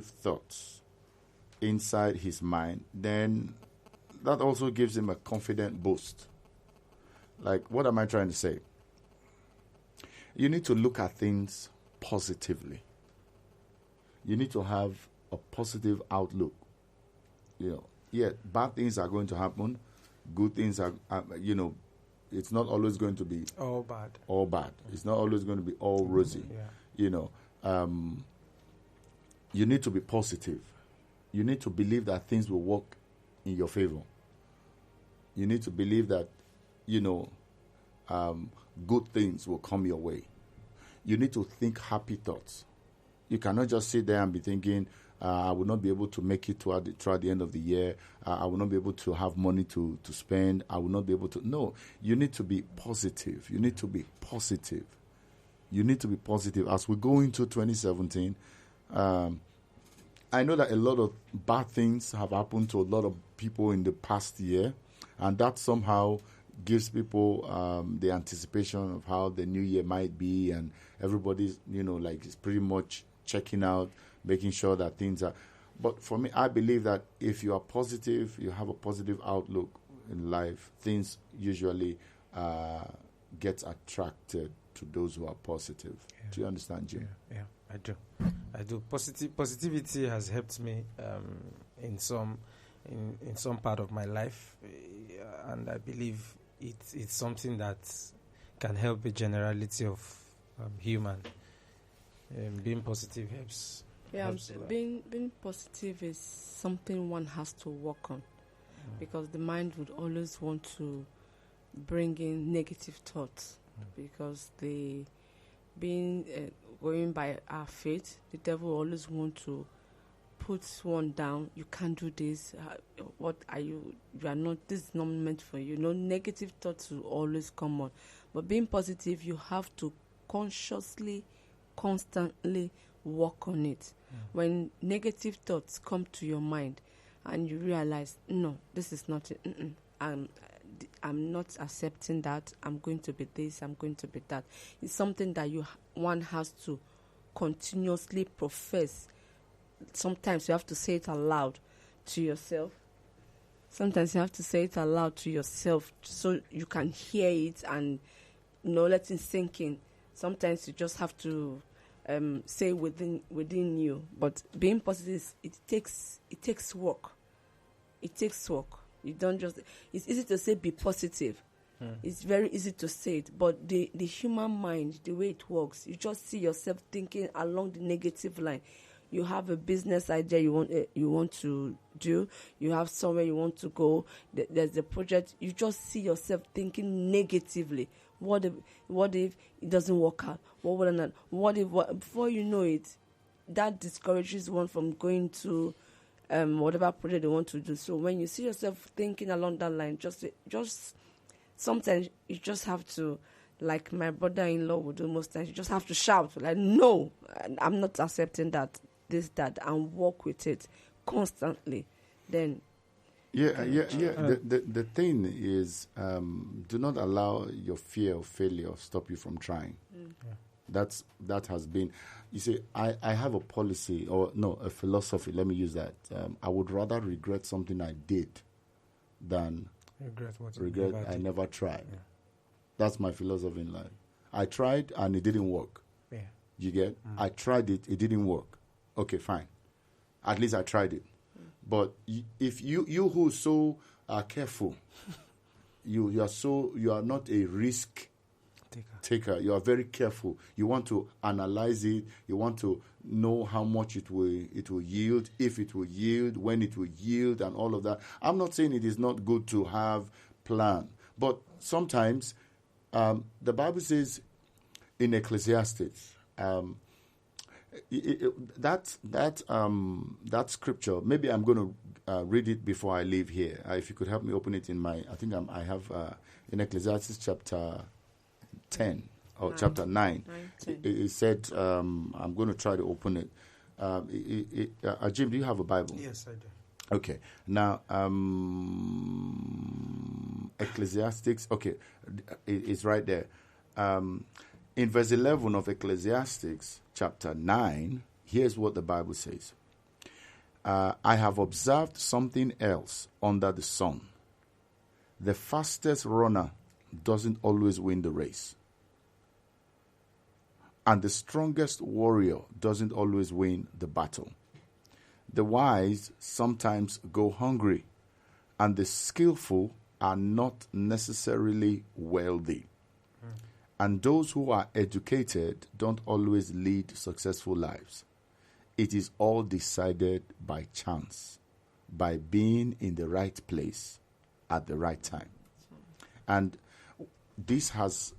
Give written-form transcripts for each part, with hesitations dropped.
thoughts inside his mind, then that also gives him a confident boost. Like, what am I trying to say? You need to look at things positively. You need to have a positive outlook. Yeah, bad things are going to happen. Good things are, it's not always going to be all bad. All bad. It's not always going to be all rosy. Yeah. You need to be positive. You need to believe that things will work in your favor. You need to believe that, good things will come your way. You need to think happy thoughts. You cannot just sit there and be thinking, I will not be able to make it throughout the end of the year. I will not be able to have money to spend. I will not be able to. No, you need to be positive. You need to be positive. You need to be positive. As we go into 2017, I know that a lot of bad things have happened to a lot of people in the past year, and that somehow gives people the anticipation of how the new year might be, and everybody's, is pretty much checking out, making sure that things are. But for me, I believe that if you are positive, you have a positive outlook in life, things usually get attracted to those who are positive. Yeah. Do you understand, Jim? Yeah, I do. Positivity has helped me in some part of my life, and I believe it's something that can help a generality of human. Being positive helps. Yeah, being positive is something one has to work on, because the mind would always want to bring in negative thoughts, because going by our faith, the devil always want to put one down. You can't do this. What are you? You are not. This is not meant for you. Negative thoughts will always come on. But being positive, you have to consciously, constantly work on it. When negative thoughts come to your mind and you realize, no, this is not it. I'm not accepting that. I'm going to be this. I'm going to be that. It's something that one has to continuously profess. Sometimes you have to say it aloud to yourself. Sometimes you have to say it aloud to yourself so you can hear it and let it sink in. Sometimes you just have to say within you. But being positive, it takes work. It takes work. You don't just. It's easy to say be positive. It's very easy to say it, but the human mind, the way it works, you just see yourself thinking along the negative line. You have a business idea you want to do. You have somewhere you want to go. There's a project. You just see yourself thinking negatively. What if it doesn't work out? What if before you know it, that discourages one from going to whatever project they want to do. So when you see yourself thinking along that line, just sometimes you just have to, like my brother-in-law would do most times, you just have to shout, like, no, I'm not accepting that, and work with it constantly. Then The thing is, do not allow your fear of failure stop you from trying. That has been, you see, I have a policy, a philosophy, let me use that. I would rather regret something I did than regret I never tried. Yeah. That's my philosophy in life. I tried and it didn't work. Yeah. You get? I tried it didn't work. Okay, fine. At least I tried it. But if you who so are careful, you are not a risk taker. You are very careful. You want to analyze it. You want to know how much it will yield, if it will yield, when it will yield, and all of that. I'm not saying it is not good to have plan, but sometimes the Bible says in Ecclesiastes. That scripture, maybe I'm going to read it before I leave here. If you could help me open it in I have in Ecclesiastes chapter 10 or chapter 9. It said, I'm going to try to open it. Jim, do you have a Bible? Yes, I do. Okay. Now, Ecclesiastes, okay, it's right there. In verse 11 of Ecclesiastes chapter 9, here's what the Bible says. I have observed something else under the sun. The fastest runner doesn't always win the race. And the strongest warrior doesn't always win the battle. The wise sometimes go hungry, and the skillful are not necessarily wealthy. And those who are educated don't always lead successful lives. It is all decided by chance, by being in the right place at the right time. And this has,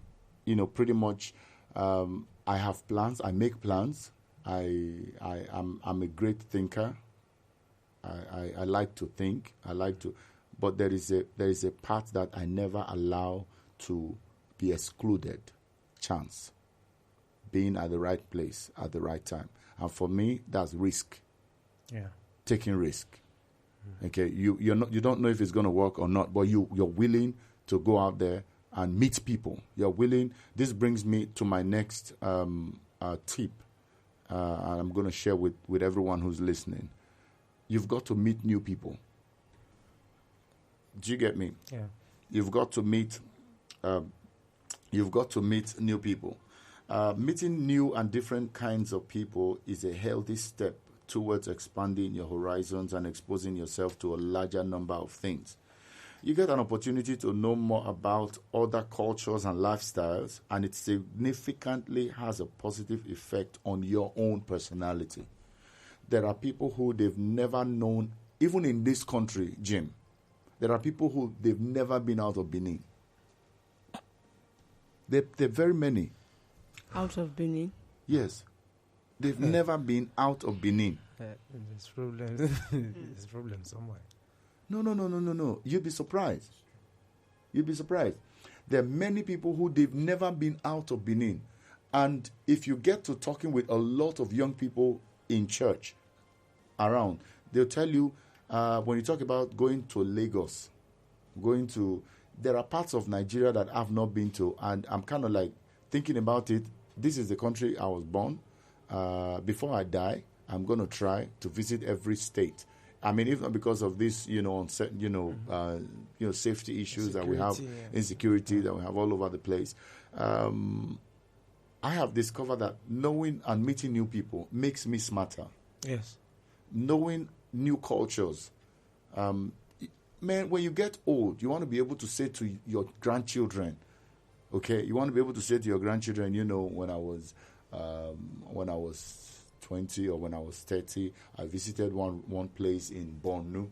pretty much, I have plans, I make plans, I'm a great thinker. I like to think, but there is a part that I never allow to be excluded. Chance. Being at the right place at the right time. And for me, that's risk. Yeah. Taking risk. Okay, you don't know if it's going to work or not, but you're willing to go out there and meet people. You're willing. This brings me to my next tip, and I'm going to share with everyone who's listening. You've got to meet new people. Do you get me? Yeah. You've got to meet new people. Meeting new and different kinds of people is a healthy step towards expanding your horizons and exposing yourself to a larger number of things. You get an opportunity to know more about other cultures and lifestyles, and it significantly has a positive effect on your own personality. There are people who they've never known, even in this country, Jim. There are people who they've never been out of Benin. There are very many. Out of Benin? Yes. They've never been out of Benin. There's problem somewhere. No. You'd be surprised. There are many people who they've never been out of Benin. And if you get to talking with a lot of young people in church around, they'll tell you, when you talk about going to Lagos, there are parts of Nigeria that I've not been to, and I'm kind of like thinking about it. This is the country I was born. Before I die, I'm going to try to visit every state. I mean, if not because of this, safety issues that we have, insecurity that we have all over the place. I have discovered that knowing and meeting new people makes me smarter. Yes. Knowing new cultures. Man, when you get old, you want to be able to say to your grandchildren, okay, you want to be able to say to your grandchildren, when I was 20 or when I was 30, I visited one place in Bornu,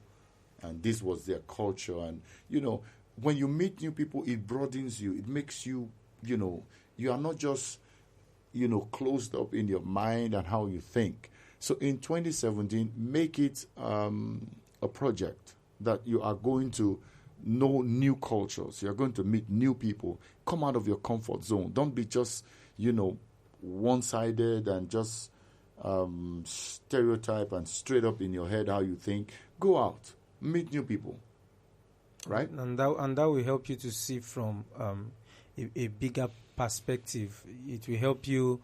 and this was their culture. And, when you meet new people, it broadens you. It makes you, you are not just, closed up in your mind and how you think. So in 2017, make it a project that you are going to know new cultures. You're going to meet new people. Come out of your comfort zone. Don't be just, one-sided and just stereotype and straight up in your head how you think. Go out. Meet new people. Right? And that will help you to see from a bigger perspective. It will help you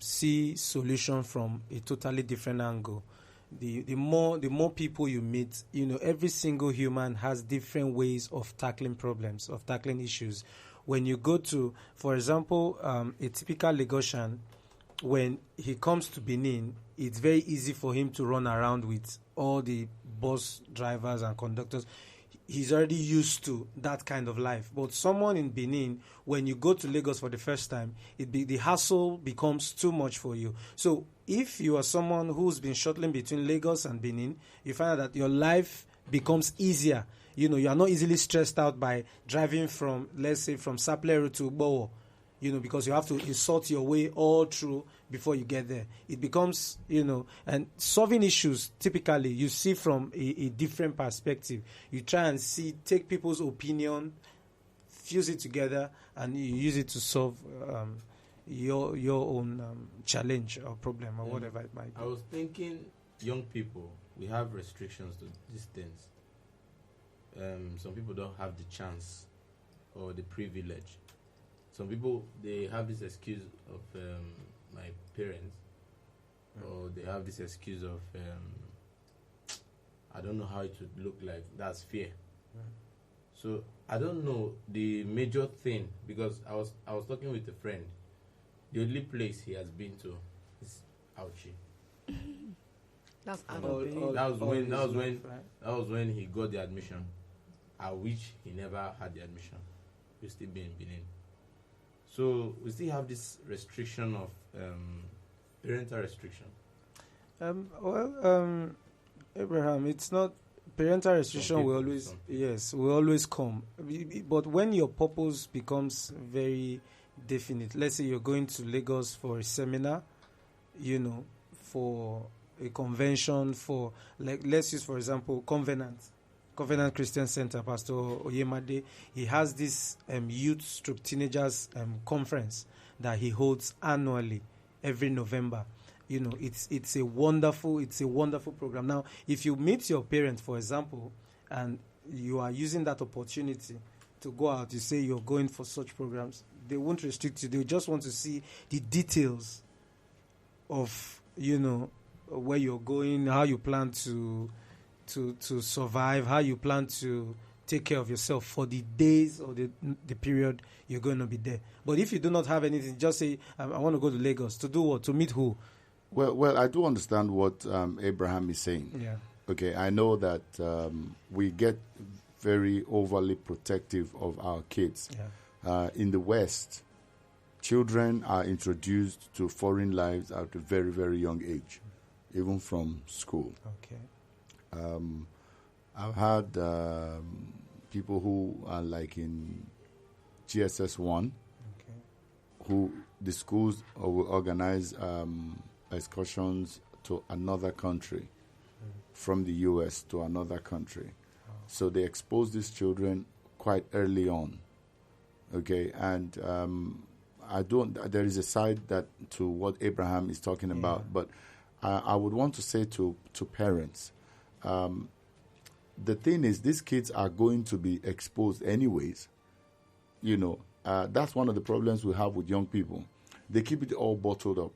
see solution from a totally different angle. The more people you meet, every single human has different ways of tackling problems, of tackling issues. When you go to, for example, a typical Lagosian, when he comes to Benin, it's very easy for him to run around with all the bus drivers and conductors. He's already used to that kind of life. But someone in Benin, when you go to Lagos for the first time, the hassle becomes too much for you. So if you are someone who's been shuttling between Lagos and Benin, you find out that your life becomes easier. You are not easily stressed out by driving from, let's say, from Sapele to Bowo, because you have to insult your way all through before you get there. It becomes, and solving issues, typically, you see from a different perspective. You try and take people's opinion, fuse it together, and you use it to solve your own challenge or problem or whatever it might be. I was thinking, young people, we have restrictions to these things. Some people don't have the chance or the privilege. Some people, they have this excuse of my parents, or they have this excuse of I don't know how it would look like. That's fear. So I don't know the major thing, because I was talking with a friend. The only place he has been to is Auchi. That's That was when he got the admission. I wish he never had the admission. We still be in Benin. So we still have this restriction of parental restriction. Abraham, it's not parental restriction. Will always come. But when your purpose becomes very definite, let's say you're going to Lagos for a seminar, for a convention, for, like, let's use for example Covenant Christian Center, Pastor Oyemade, he has this youth/teenagers conference that he holds annually every November. It's a wonderful program. Now, if you meet your parents, for example, and you are using that opportunity to go out, you say you're going for such programs, they won't restrict you. They just want to see the details of where you're going, how you plan to survive, how you plan to take care of yourself for the days or the period you're going to be there. But if you do not have anything, just say, I want to go to Lagos. To do what? To meet who? Well, I do understand what Abraham is saying. Yeah. Okay, I know that we get very overly protective of our kids. Yeah. In the West, children are introduced to foreign lives at a very, very young age, even from school. Okay. I've had people who are like in GSS 1, okay, who the schools will organize excursions to another country, from the U.S. to another country. Oh. So they expose these children quite early on. Okay, and there is a side that to what Abraham is talking about, but I would want to say to parents, the thing is, these kids are going to be exposed anyways. That's one of the problems we have with young people. They keep it all bottled up.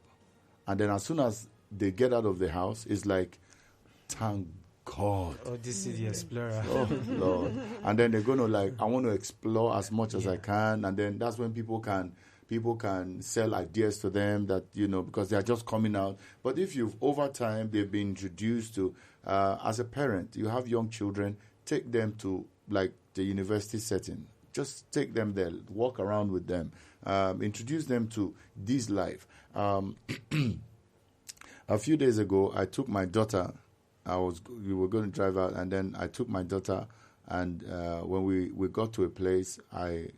And then as soon as they get out of the house, it's like, thank God. Oh, this is the Explorer. Oh, Lord. And then they're going to I want to explore as much as I can. And then that's when people can sell ideas to them that, because they're just coming out. But if over time, they've been introduced to, as a parent, you have young children, take them to, the university setting. Just take them there, walk around with them, introduce them to this life. A few days ago, I took my daughter. We were going to drive out, and then I took my daughter, and when we got to a place, I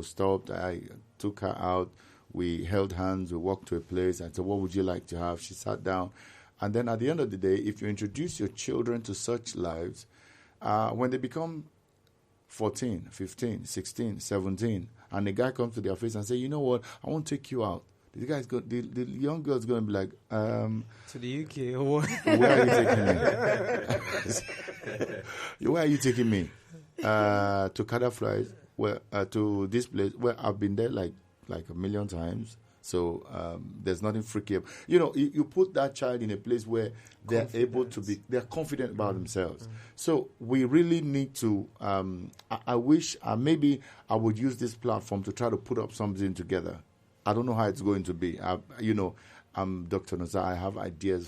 stopped. I took her out. We held hands. We walked to a place. I said, "What would you like to have?" She sat down. And then at the end of the day, if you introduce your children to such lives, when they become 14, 15, 16, 17, and the guy comes to their face and say, "You know what? I want to take you out." The young girl's going to be like, to the UK or what? Where are you taking me? Where are you taking me? To Cadafries, to this place where I've been there like a million times. So there's nothing freaky. You put that child in a place where they're able to be, they're confident about themselves. So we really need to, I wish maybe I would use this platform to try to put up something together. I don't know how it's going to be. I'm Dr. Nosa. I have ideas,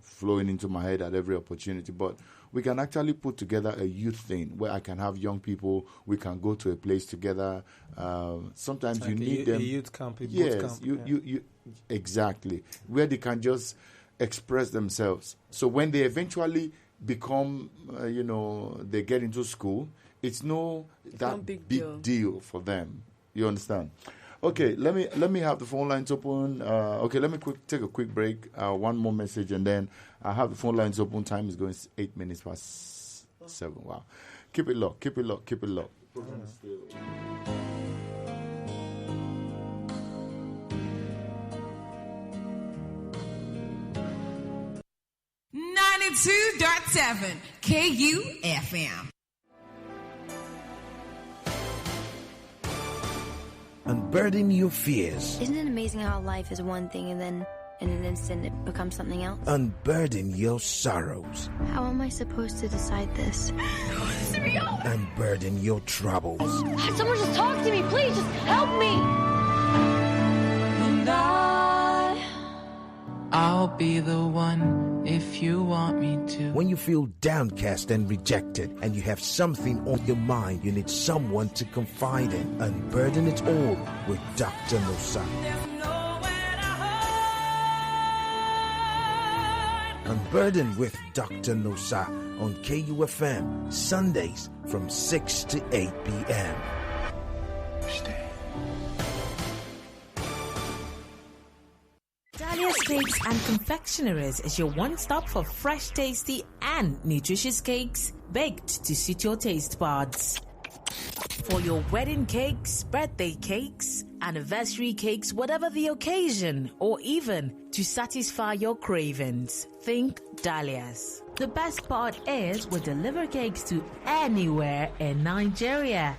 flowing into my head at every opportunity. But we can actually put together a youth thing where I can have young people. We can go to a place together. Sometimes like you need them. A youth camp, a yes, boot camp. You exactly, where they can just express themselves. So when they eventually become, they get into school, it's that big deal for them. You understand? Okay, let me have the phone lines open. Let me take a quick break. One more message, and then I have the phone lines open. Time is going 8 minutes past 7. Wow. Keep it locked. Keep it locked. Keep it locked. Program is still. 92.7 KUFM. Unburden your fears. Isn't it amazing how life is one thing and then in an instant it becomes something else? Unburden your sorrows. How am I supposed to decide this? Unburden your troubles. Someone just talk to me, please, just help me! And I'll be the one if you want me to. When you feel downcast and rejected and you have something on your mind, you need someone to confide in. Unburden it all with Dr. Nosa. Unburden with Dr. Nosa on KUFM, Sundays from 6 to 8 p.m. Dahlia's Cakes and Confectionaries is your one-stop for fresh, tasty and nutritious cakes baked to suit your taste buds. For your wedding cakes, birthday cakes, anniversary cakes, whatever the occasion, or even to satisfy your cravings, think Dahlia's. The best part is we deliver cakes to anywhere in Nigeria.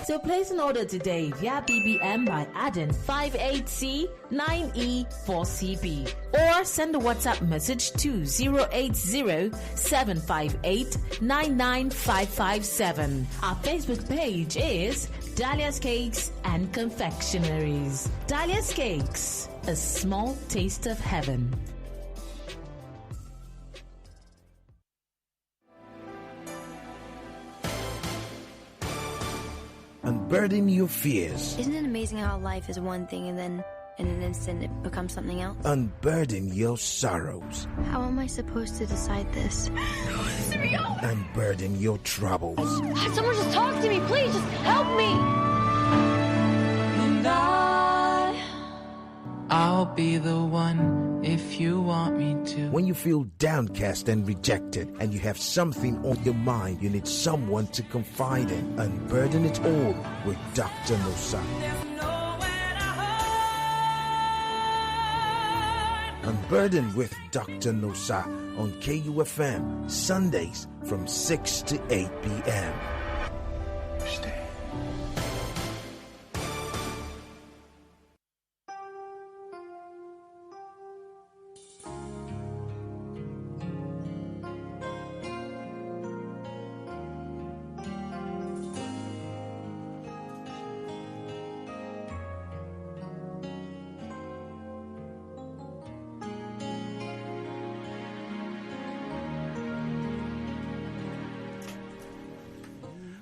So place an order today via BBM by adding 58C9E4CB or send a WhatsApp message to 080-758-99557. Our Facebook page is Dahlia's Cakes and Confectionaries. Dahlia's Cakes, a small taste of heaven. Unburden your fears. Isn't it amazing how life is one thing and then in an instant it becomes something else? Unburden your sorrows. How am I supposed to decide this? Unburden your troubles. Someone just talk to me, please, just help me! And I'll be the one if you want me to. When you feel downcast and rejected and you have something on your mind, you need someone to confide in. Unburden it all with Dr. Nosa. Unburden with Dr. Nosa on KUFM, Sundays from 6 to 8 p.m.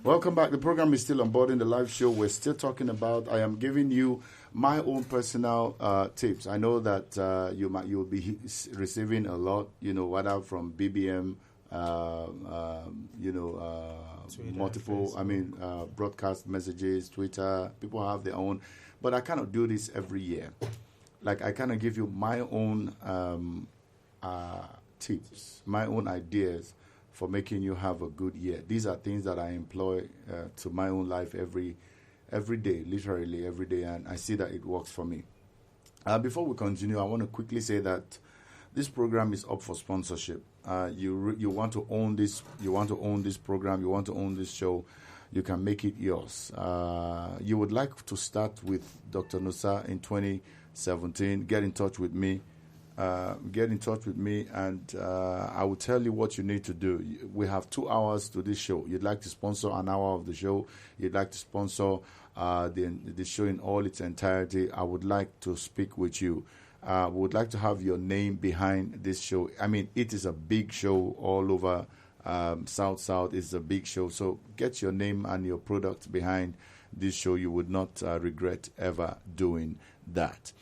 Welcome back. The program is still Unburden, the live show. We're still talking about, I am giving you my own personal tips. I know that you'll be receiving a lot, whether from BBM, Twitter, multiple, broadcast messages, Twitter. People have their own. But I cannot do this every year. Like, I cannot give you my own tips, my own ideas for making you have a good year. These are things that I employ to my own life every day, literally every day, and I see that it works for me. Before we continue, I want to quickly say that this program is up for sponsorship. You want to own this. You want to own this program. You want to own this show. You can make it yours. You would like to start with Dr. Nosa in 2017? Get in touch with me. And I will tell you what you need to do. We have 2 hours to this show. You'd like to sponsor an hour of the show. You'd like to sponsor the show in all its entirety. I would like to speak with you. We would like to have your name behind this show. I mean, it is a big show all over South. It's a big show. So get your name and your product behind this show. You would not regret ever doing that.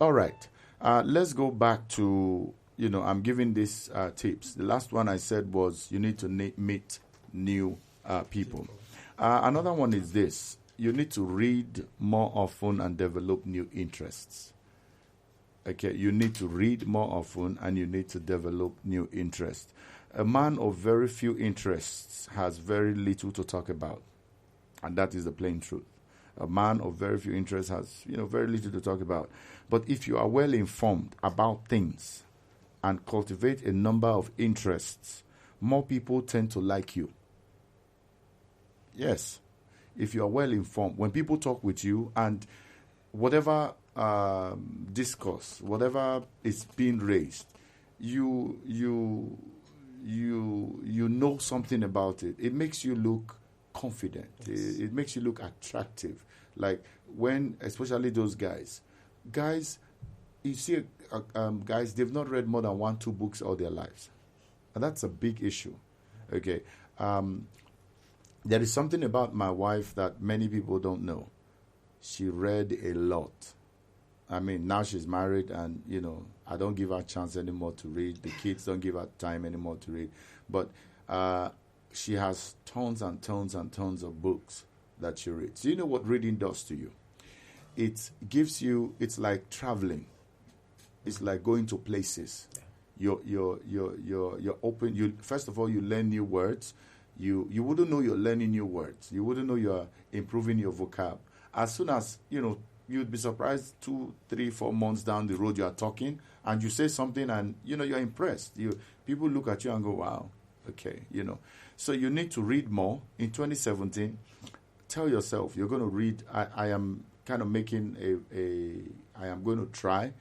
All right. Let's go back to, I'm giving these tips. The last one I said was you need to meet new people. Another one is this. You need to read more often and develop new interests. Okay, you need to read more often and you need to develop new interests. A man of very few interests has very little to talk about. And that is the plain truth. A man of very few interests has, very little to talk about. But if you are well informed about things and cultivate a number of interests, more people tend to like you. Yes. If you are well informed, when people talk with you and whatever discourse, whatever is being raised, you know something about it. It makes you look confident. Yes. It makes you look attractive. Like when, especially those guys, you see, guys, they've not read more than 1-2 books all their lives, and that's a big issue. Okay, there is something about my wife that many people don't know. She read a lot. I mean, now she's married, and I don't give her a chance anymore to read. The kids don't give her time anymore to read. But she has tons and tons and tons of books that she reads. Do you know what reading does to you? It gives you. It's like traveling. It's like going to places. You're open. You first of all, you learn new words. You wouldn't know you're learning new words. You wouldn't know you're improving your vocab. As soon as you'd be surprised 2, 3, 4 months down the road you are talking and you say something and you're impressed. People look at you and go, wow, okay, So you need to read more. In 2017, tell yourself you're going to read. I am kind of making I am going to try.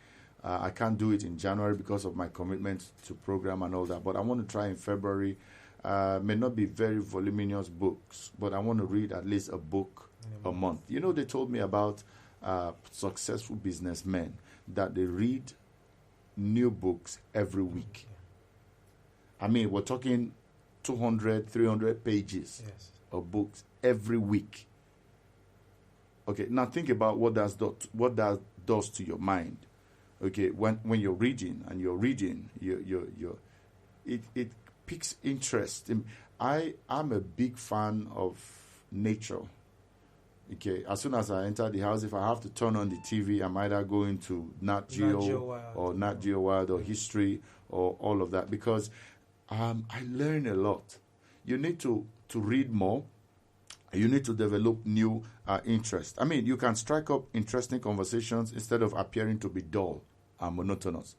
I can't do it in January because of my commitment to program and all that, but I want to try in February. May not be very voluminous books, but I want to read at least a book a month. They told me about successful businessmen that they read new books every week. I mean, we're talking 200, 300 pages of books every week. Okay, now think about what that does to your mind. Okay, when you're reading and you're reading, it piques interest. I'm a big fan of nature. Okay, as soon as I enter the house, if I have to turn on the TV, I'm either going to Nat Geo or Nat Geo Wild or History or all of that, because I learn a lot. You need to read more. You need to develop new interest. I mean, you can strike up interesting conversations instead of appearing to be dull and monotonous.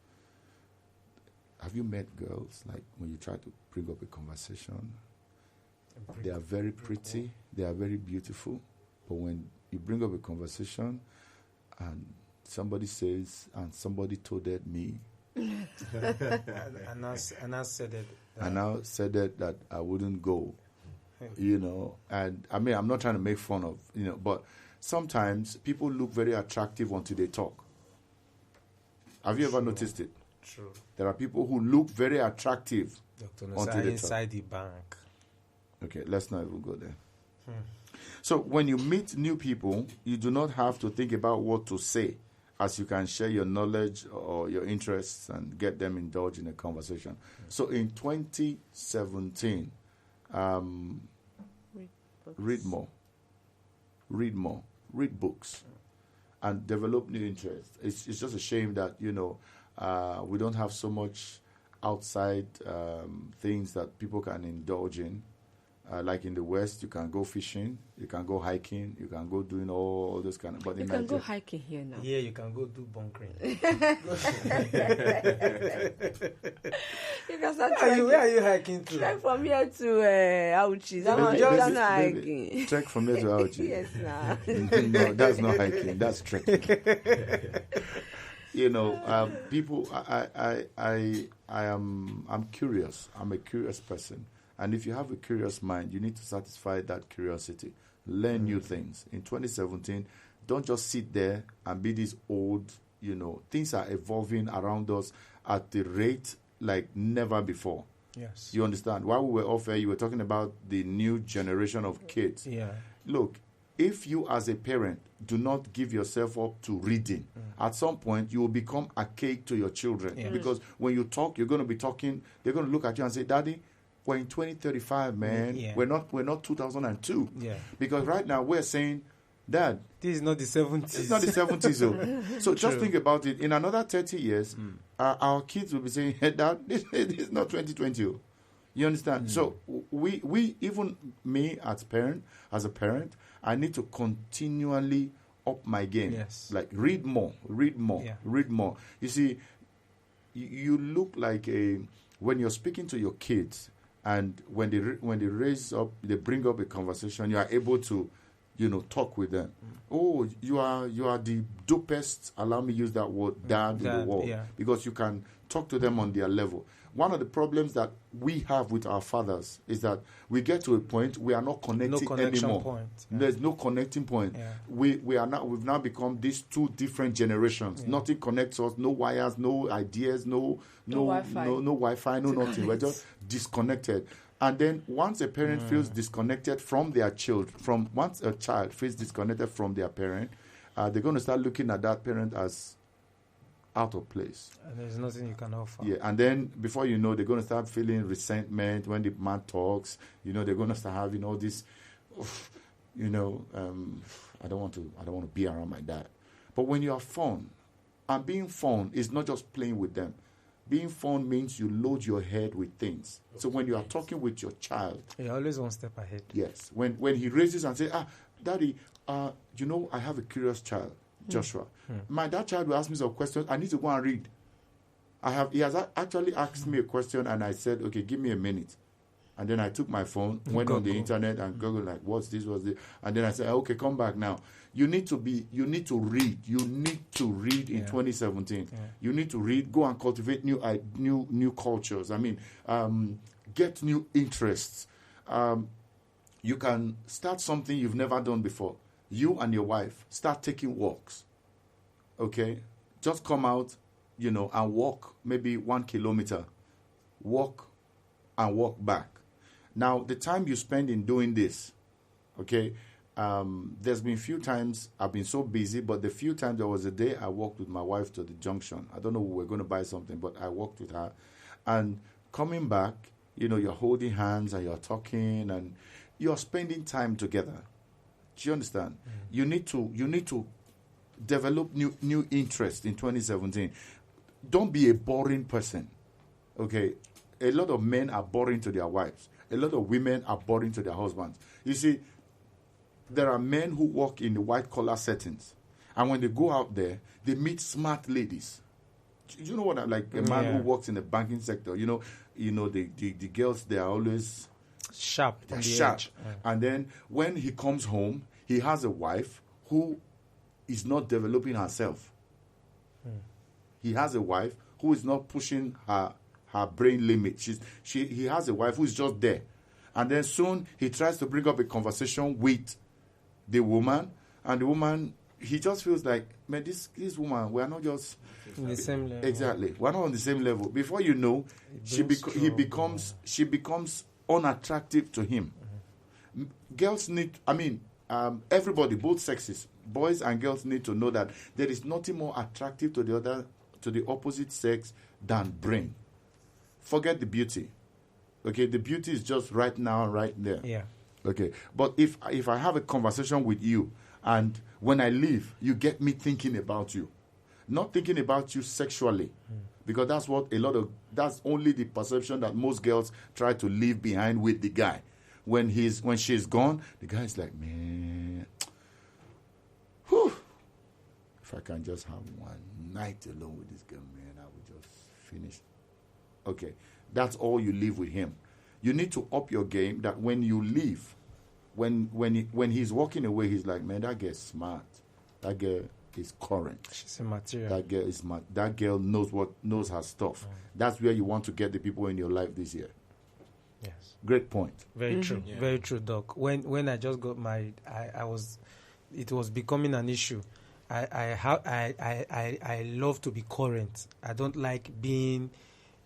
Have you met girls, like when you try to bring up a conversation? They are very pretty. They are very beautiful. But when you bring up a conversation and somebody says, and somebody told me, and I said it. And now said that I wouldn't go, and I mean, I'm not trying to make fun of, but sometimes people look very attractive until they talk. Have you ever noticed it? True. There are people who look very attractive Dr. until Nosa, they inside talk. the bank. Okay, let's not even go there. So when you meet new people, you do not have to think about what to say, as you can share your knowledge or your interests and get them indulged in a conversation. So in 2017, read more. Read books, and develop new interests. It's just a shame that we don't have so much outside things that people can indulge in. Like in the West, you can go fishing, you can go hiking, you can go doing all this kind of. But you can go hiking here now. Yeah, you can go do bunkering. You can start trekking. Where are you hiking to? Trek from here to Auchi. That's not hiking. Trek from here to Auchi. Yes, nah. No, that's not hiking. That's trekking. People. I'm curious. I'm a curious person. And if you have a curious mind, you need to satisfy that curiosity. Learn new things. In 2017, don't just sit there and be this old, things are evolving around us at the rate like never before. Yes. You understand? While we were off air, you were talking about the new generation of kids. Yeah. Look, if you as a parent do not give yourself up to reading, at some point you will become archaic to your children. Yeah. Because when you talk, you're going to be talking, they're going to look at you and say, Daddy, we're in 2035, man. Yeah. We're not 2002. Yeah. Because right now we're saying, Dad, this is not the 70s. It's not the 70s. So just think about it. In another 30 years, our kids will be saying, hey, Dad, this is not 2020. You understand? So we even me as a parent, I need to continually up my game. Yes. Like read more. You see, you look like when you're speaking to your kids, and when they raise up, they bring up a conversation, you are able to, talk with them. Oh, you are the dopest, allow me use that word, dad in the world. Yeah. Because you can talk to them on their level. One of the problems that we have with our fathers is that we get to a point we are not connecting anymore. Point. Yeah. There's no connecting point. Yeah. We've now become these two different generations. Yeah. Nothing connects us, no wires, no ideas, no Wi-Fi. no Wi-Fi, no nothing. We're just disconnected. And then once a parent feels disconnected from their child, once a child feels disconnected from their parent, they're going to start looking at that parent as out of place. And there's nothing you can offer. Yeah, and then before you know, they're going to start feeling resentment when the man talks. They're going to start having all this, I don't want to be around my dad. But when you are fun, and being fun is not just playing with them. Being fun means you load your head with things. So when you are talking with your child, you're always one step ahead. Yes. When he raises and says, Daddy, I have a curious child, Joshua. That child will ask me some questions. I need to go and read. He has actually asked me a question, and I said, okay, give me a minute. And then I took my phone, went on the internet, and Googled like, what's this? And then I said, okay, come back now. You need to read. You need to read in 2017. Yeah. You need to read. Go and cultivate new cultures. Get new interests. You can start something you've never done before. You and your wife start taking walks. Okay, just come out, and walk maybe 1 kilometer. Walk and walk back. Now, the time you spend in doing this, okay. There's been a few times I've been so busy, but the few times there was a day I walked with my wife to the junction. I don't know, we were going to buy something, but I walked with her. And coming back, you're holding hands and you're talking and you're spending time together. Do you understand? You need to develop new interest in 2017. Don't be a boring person. Okay? A lot of men are boring to their wives. A lot of women are boring to their husbands. You see, there are men who work in the white-collar settings. And when they go out there, they meet smart ladies. You know what I'm like? A man who works in the banking sector, the girls, they are always sharp. They're sharp. Yeah. And then when he comes home, he has a wife who is not developing herself. He has a wife who is not pushing her brain limit. He has a wife who is just there. And then soon he tries to bring up a conversation with the woman, and the woman, he just feels like, man, this woman, we are not just in the same level. Exactly, we're not on the same level. Before you know, she becomes unattractive to him. Girls need, everybody, both sexes, boys and girls need to know that there is nothing more attractive to the opposite sex than brain. Forget the beauty. Okay, the beauty is just right now, right there. Yeah. Okay, but if I have a conversation with you, and when I leave, you get me thinking about you, not thinking about you sexually, because that's only the perception that most girls try to leave behind with the guy. When she's gone, the guy's like, man, whew, if I can just have one night alone with this girl, man, I would just finish. Okay, that's all you leave with him. You need to up your game that when you leave, when he's walking away, he's like, man, that girl's smart. That girl is current. She's a material. That girl is smart. That girl knows her stuff. That's where you want to get the people in your life this year. Yes. Great point. Very true. Yeah. Very true, Doc. When I just got married, it was becoming an issue. I love to be current. I don't like being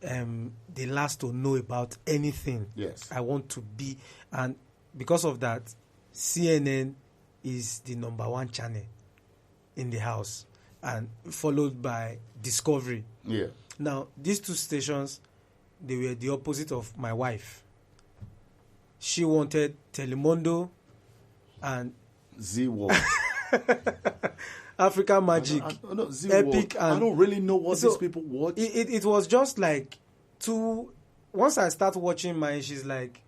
the last to know about anything. Yes. I want to be, and because of that, CNN is the number one channel in the house, and followed by Discovery. Yeah. Now, these two stations, they were the opposite of my wife. She wanted Telemundo and Z-World. Africa Magic, Epic, and I don't really know what these people watch. It was just like once I start watching mine, she's like,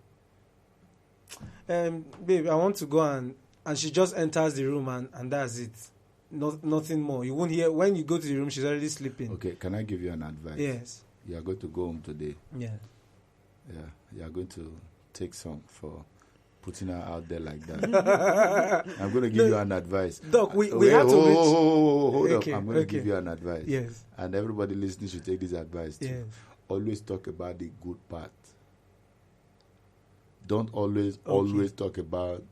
babe, I want to go, and she just enters the room and that's it. Nothing more. You won't hear when you go to the room. She's already sleeping. Okay, can I give you an advice? Yes. You are going to go home today. Yeah. Yeah, you are going to take some putting her out there like that. I'm going to give you an advice. Doc, we have to hold up. I'm going to give you an advice. Yes. And everybody listening should take this advice too. Yes. Always talk about the good part. Don't always talk about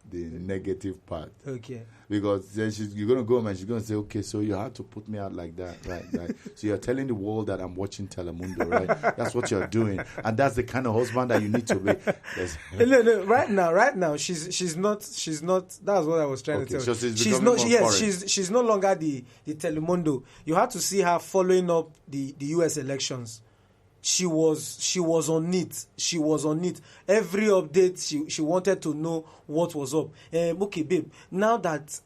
the negative part. Okay. Because then you're going to go home and she's going to say, okay, so you had to put me out like that, right? So you're telling the world that I'm watching Telemundo, right? That's what you're doing. And that's the kind of husband that you need to be. Yes. No, right now, she's not, that's what I was trying to tell so you. She's no longer the Telemundo. You had to see her following up the US elections. She was on it. She was on it. Every update, she wanted to know what was up. Okay, babe. Now that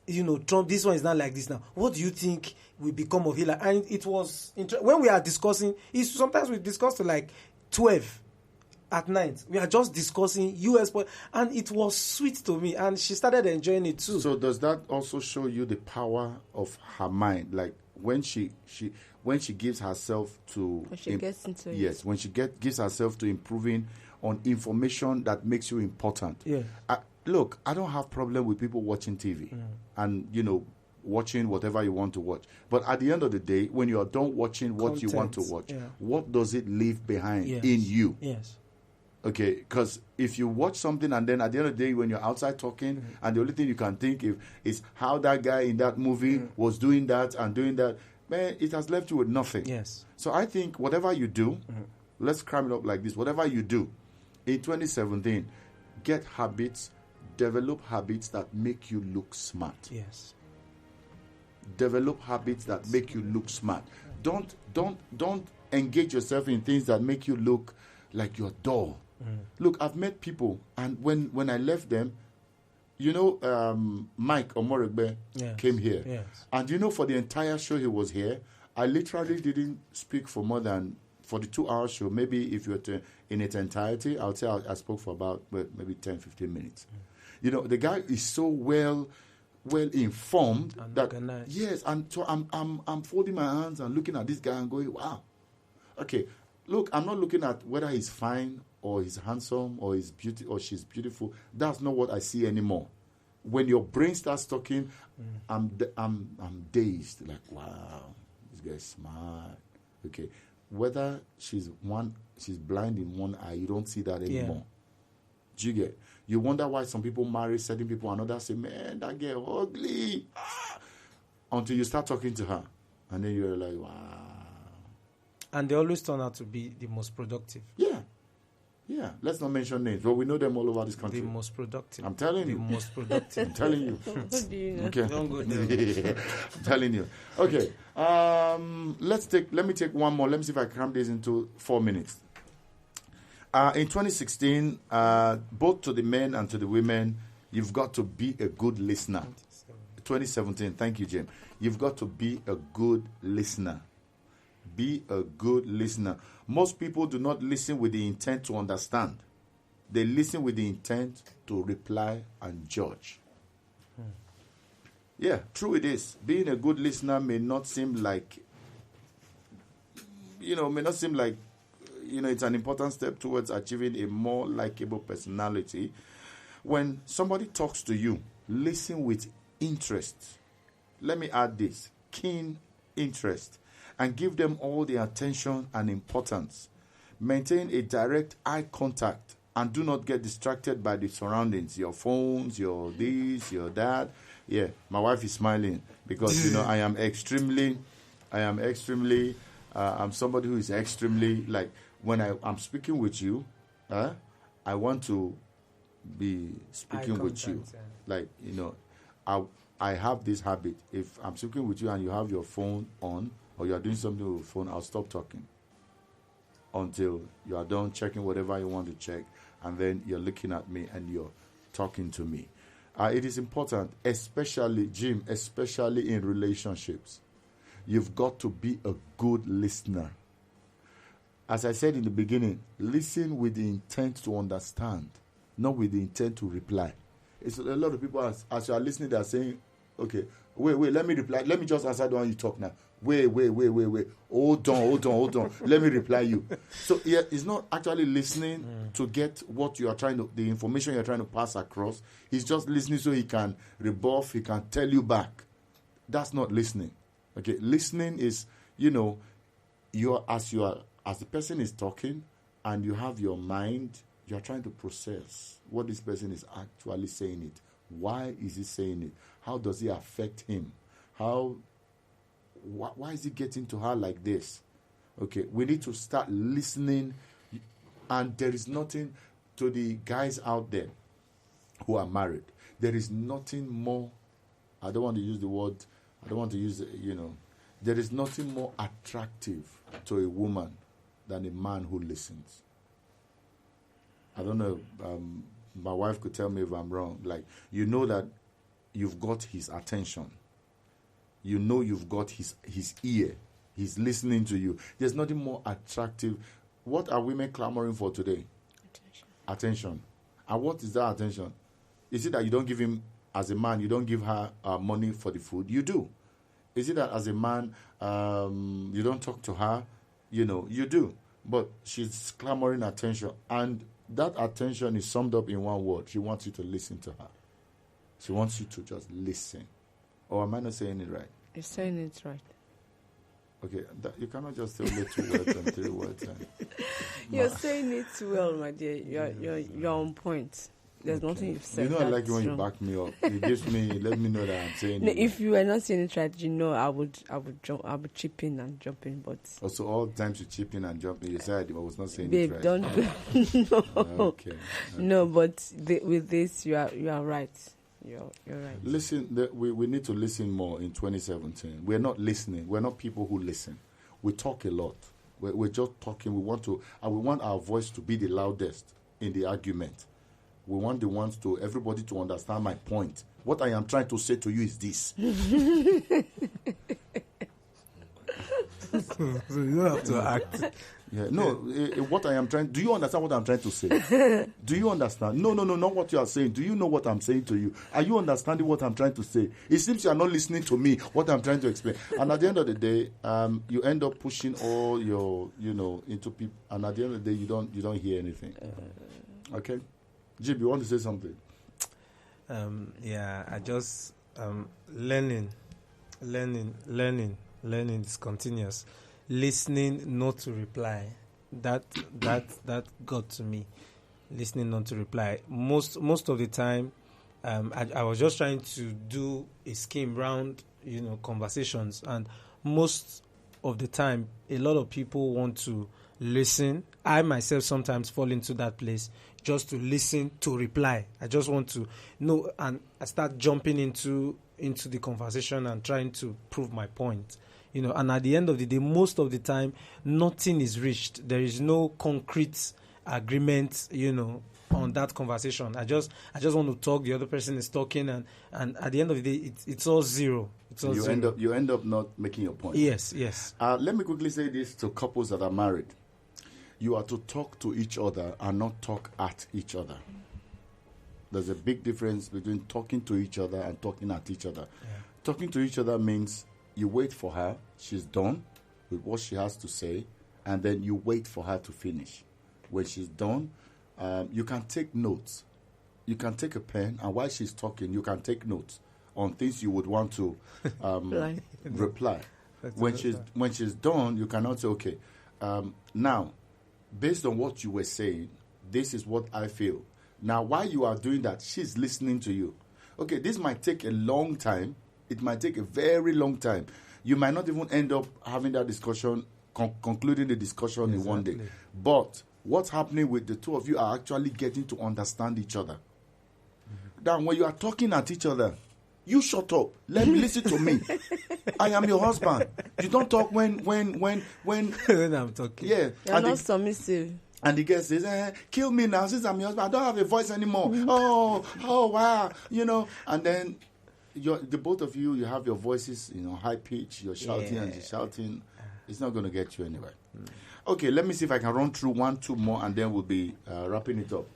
Trump, this one is not like this now. What do you think will become of Hillary? And it was when we are discussing. Sometimes we discuss to like 12 at night. We are just discussing US, and it was sweet to me. And she started enjoying it too. So does that also show you the power of her mind? Like when she gives herself to when she gets into it. Yes, when she gives herself to improving on information that makes you important. Yeah. Look, I don't have problem with people watching TV and watching whatever you want to watch. But at the end of the day, when you are done watching what you want to watch, what does it leave behind in you? Yes. Okay, because if you watch something and then at the end of the day when you're outside talking and the only thing you can think is how that guy in that movie was doing that and doing that, man, it has left you with nothing. Yes. So I think whatever you do, let's cram it up like this. Whatever you do in 2017, get habits, develop habits that make you look smart. Yes. Develop habits that make you look smart. Don't engage yourself in things that make you look like you're dull. Look, I've met people, and when I left them, Mike Omoregbe came here. Yes. And for the entire show he was here, I literally didn't speak for more than, for the 2-hour show, maybe if you're in its entirety, I would say I spoke for about maybe 10, 15 minutes. The guy is so well informed and that organized. Yes, and so I'm folding my hands and looking at this guy and going, wow. Okay, look, I'm not looking at whether he's fine or he's handsome or he's beauty or she's beautiful. That's not what I see anymore. When your brain starts talking, I'm dazed. Like, wow, this guy's smart. Okay, whether she's blind in one eye, you don't see that anymore. Do you get? You wonder why some people marry certain people and others say, man, that girl ugly. Until you start talking to her, and then you're like, wow. And they always turn out to be the most productive. Yeah, let's not mention names, but we know them all over this country. The most productive. I'm telling you. The most productive. I'm telling you. What do you know? Okay. Don't go there. I'm telling you. Okay. Let me take one more. Let me see if I cram this into 4 minutes. In 2016, both to the men and to the women, you've got to be a good listener. 2017, thank you, Jim. You've got to be a good listener. Be a good listener. Most people do not listen with the intent to understand. They listen with the intent to reply and judge. Yeah, true it is. Being a good listener may not seem like, it's an important step towards achieving a more likable personality. When somebody talks to you, listen with interest. Let me add this, keen interest. And give them all the attention and importance. Maintain a direct eye contact and do not get distracted by the surroundings, your phones, your this, your that. Yeah, my wife is smiling because, I'm somebody who is extremely, like, when I'm speaking with you, I want to be speaking with you. Like, I have this habit. If I'm speaking with you and you have your phone on, or you are doing something with your phone, I'll stop talking until you are done checking whatever you want to check, and then you're looking at me and you're talking to me. It is important, especially in relationships. You've got to be a good listener. As I said in the beginning, listen with the intent to understand, not with the intent to reply. It's a lot of people, as you are listening, they are saying, okay, wait, let me reply. Let me just answer the one you talk now. Wait. Hold on. Let me reply you. So yeah, he's not actually listening to get what you are the information you're trying to pass across. He's just listening so he can rebuff, he can tell you back. That's not listening. Okay, listening is, as the person is talking and you have your mind, you're trying to process what this person is actually saying it. Why is he saying it? How does it affect him? Why is he getting to her like this? Okay, we need to start listening. And there is nothing, to the guys out there who are married, there is nothing more, I don't want to use, there is nothing more attractive to a woman than a man who listens. I don't know, my wife could tell me if I'm wrong. Like, that you've got his attention. You've got his ear. He's listening to you. There's nothing more attractive. What are women clamoring for today? Attention. And what is that attention? Is it that you don't give him, as a man, you don't give her money for the food? You do. Is it that as a man, you don't talk to her? You do. But she's clamoring attention. And that attention is summed up in one word. She wants you to listen to her. She wants you to just listen. Or am I not saying it right? You're saying it right. Okay, you cannot just say only 2 words and 3 words. You're saying it well, my dear. You're on point. There's nothing you've said. I like it when you back me up. It gives me, let me know that I'm saying it. If you were not saying it right, I would chip in and jump in. But also, all the times you chip in and jump in, you said I was not saying babe, it right. Don't no. Okay. No, but with this, you are right. You're right. Listen, we need to listen more in 2017. We're not listening. We're not people who listen. We talk a lot. We're just talking. We want our voice to be the loudest in the argument. We want everybody to understand my point. What I am trying to say to you is this. So you don't have to act. Yeah, no, do you understand what I'm trying to say? Do you understand? No, not what you are saying. Do you know what I'm saying to you? Are you understanding what I'm trying to say? It seems you are not listening to me, what I'm trying to explain. And at the end of the day, you end up pushing all your, into people, and at the end of the day, you don't hear anything. Okay? Jib, you want to say something? I just, learning is continuous. Listening, not to reply. That got to me. Listening, not to reply. Most of the time, I was just trying to do a scheme round, conversations, and most of the time, a lot of people want to listen. I myself sometimes fall into that place, just to listen, to reply. I just want to know, and I start jumping into the conversation and trying to prove my point. And at the end of the day, most of the time, nothing is reached. There is no concrete agreement, on that conversation. I just want to talk. The other person is talking, and at the end of the day, it's all zero. You end up not making your point. Yes. Let me quickly say this to couples that are married. You are to talk to each other and not talk at each other. There's a big difference between talking to each other and talking at each other. Yeah. Talking to each other means you wait for her, she's done with what she has to say, and then you wait for her to finish. When she's done, you can take notes. You can take a pen, and while she's talking, you can take notes on things you would want to reply. When she's done, you cannot say, okay, now, based on what you were saying, this is what I feel. Now, while you are doing that, she's listening to you. Okay, this might take a long time. It might take a very long time. You might not even end up having that discussion, concluding the discussion in one day. But what's happening with the two of you are actually getting to understand each other. Then when you are talking at each other, you shut up. Let me listen to me. I am your husband. You don't talk when when I'm talking. Yeah. You're not submissive. And the guy says, kill me now since I'm your husband. I don't have a voice anymore. Oh, wow. And then the both of you have your voices, high pitch. You're shouting and you're shouting. It's not going to get you anywhere. Okay, let me see if I can run through 1-2 more and then we'll be wrapping it up.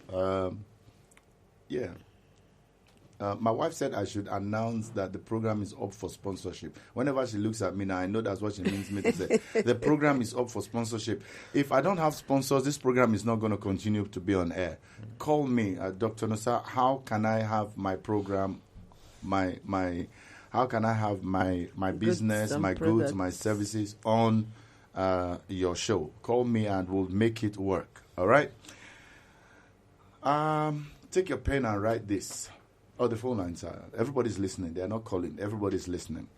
My wife said I should announce that the program is up for sponsorship. Whenever she looks at me now, I know that's what she means me to say. The program is up for sponsorship. If I don't have sponsors, this program is not going to continue to be on air. Call me, Dr. Nosa. How can I have my program, how can I have my business, my goods, my services on your show? Call me and we'll make it work. All right? Take your pen and write this. Oh, the phone lines are. Everybody's listening. They are not calling. Everybody's listening.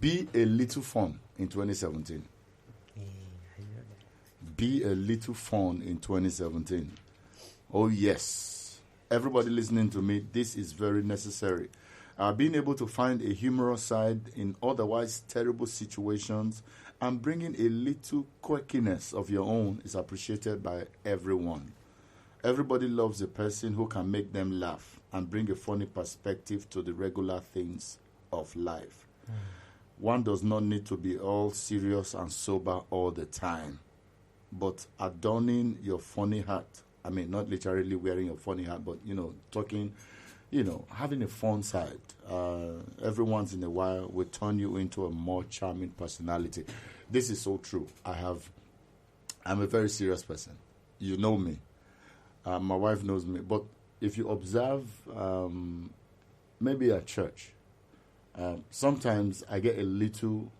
Be a little fun in 2017. Be a little fun in 2017. Oh, yes. Everybody listening to me, this is very necessary. Being able to find a humorous side in otherwise terrible situations and bringing a little quirkiness of your own is appreciated by everyone. Everybody loves a person who can make them laugh and bring a funny perspective to the regular things of life. One does not need to be all serious and sober all the time, but adorning your funny hat, I mean, not literally wearing a funny hat, but, talking, having a fun side, every once in a while will turn you into a more charming personality. This is so true. I'm a very serious person. You know me. My wife knows me, but if you observe, maybe at church, sometimes I get a little,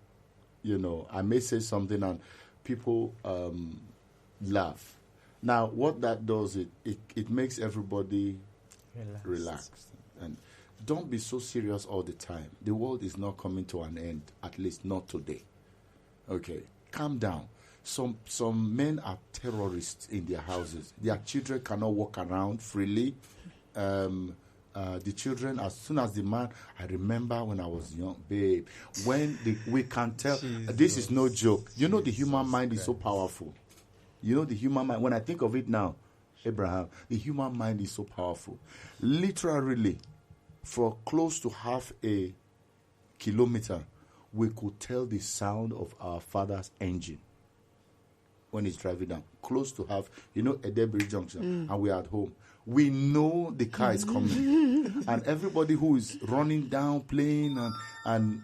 I may say something and people laugh. Now, what that does, it makes everybody relaxed. And don't be so serious all the time. The world is not coming to an end, at least not today. Okay, calm down. Some men are terrorists in their houses. Their children cannot walk around freely. The children, as soon as the man, I remember when I was young, babe, we can tell, this is no joke. The human mind is so powerful. The human mind, when I think of it now, Abraham, the human mind is so powerful. Literally, for close to half a kilometer, we could tell the sound of our father's engine when he's driving down. Close to half, Edebury Junction, and we're at home. We know the car is coming. And everybody who is running down, playing and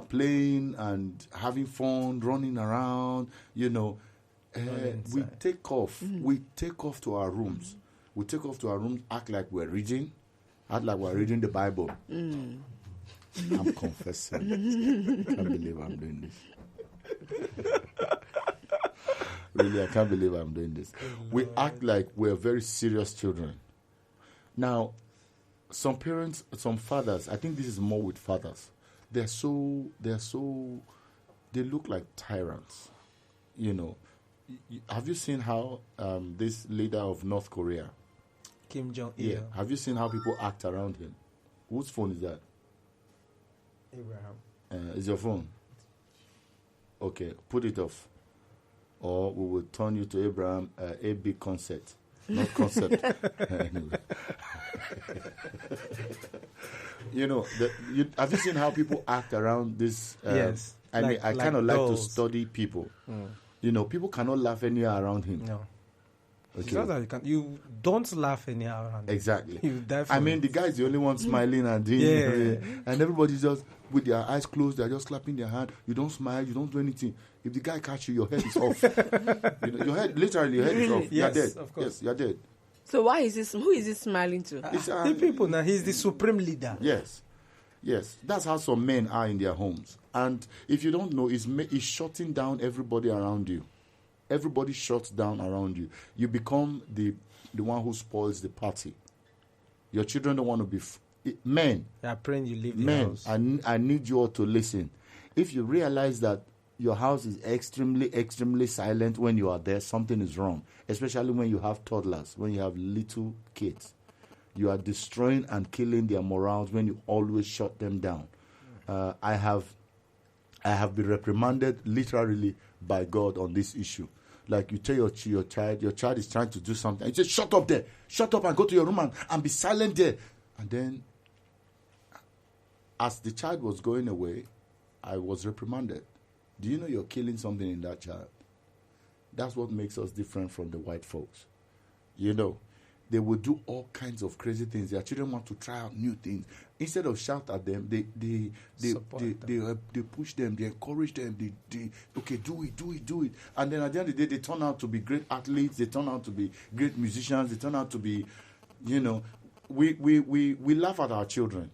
playing and having fun, running around, we take off. We take off to our rooms. We take off to our rooms, act like we're reading the Bible. I'm confessing. I can't believe I'm doing this. Really, I can't believe I'm doing this. We act like we're very serious children. Now, some parents, some fathers, I think this is more with fathers. They look like tyrants. Have you seen how this leader of North Korea, Kim Jong-il? Yeah. Have you seen how people act around him? Whose phone is that? Abraham. Is your phone? Okay, put it off. Or we will turn you to Abraham, a big concept. Not concept. Anyway. Have you seen how people act around this? Yes. I kind of like to study people. People cannot laugh anywhere around him. No. Okay. It's not that you don't laugh anyhow around him. Exactly. You die for the guy is the only one smiling and doing and everybody's just with their eyes closed, they're just clapping their hand. You don't smile, you don't do anything. If the guy catch you, your head is off. Your head is off. Yes, you're dead. Of course. Yes, you're dead. So who is he smiling to? The people now. He's the supreme leader. Yes. That's how some men are in their homes. And if you don't know, it's shutting down everybody around you. Everybody shuts down around you. You become the one who spoils the party. Your children don't want to be men. They are praying you leave the house. I need you all to listen. If you realize that your house is extremely, extremely silent when you are there, something is wrong. Especially when you have toddlers, when you have little kids. You are destroying and killing their morals when you always shut them down. I have been reprimanded literally by God on this issue. Like you tell your child is trying to do something. You say, shut up there. Shut up and go to your room and be silent there. And then, as the child was going away, I was reprimanded. Do you know you're killing something in that child? That's what makes us different from the white folks. they will do all kinds of crazy things. Their children want to try out new things. Instead of shout at them, they push them, they encourage them. They okay, do it. And then at the end of the day, they turn out to be great athletes. They turn out to be great musicians. They turn out to be, we laugh at our children.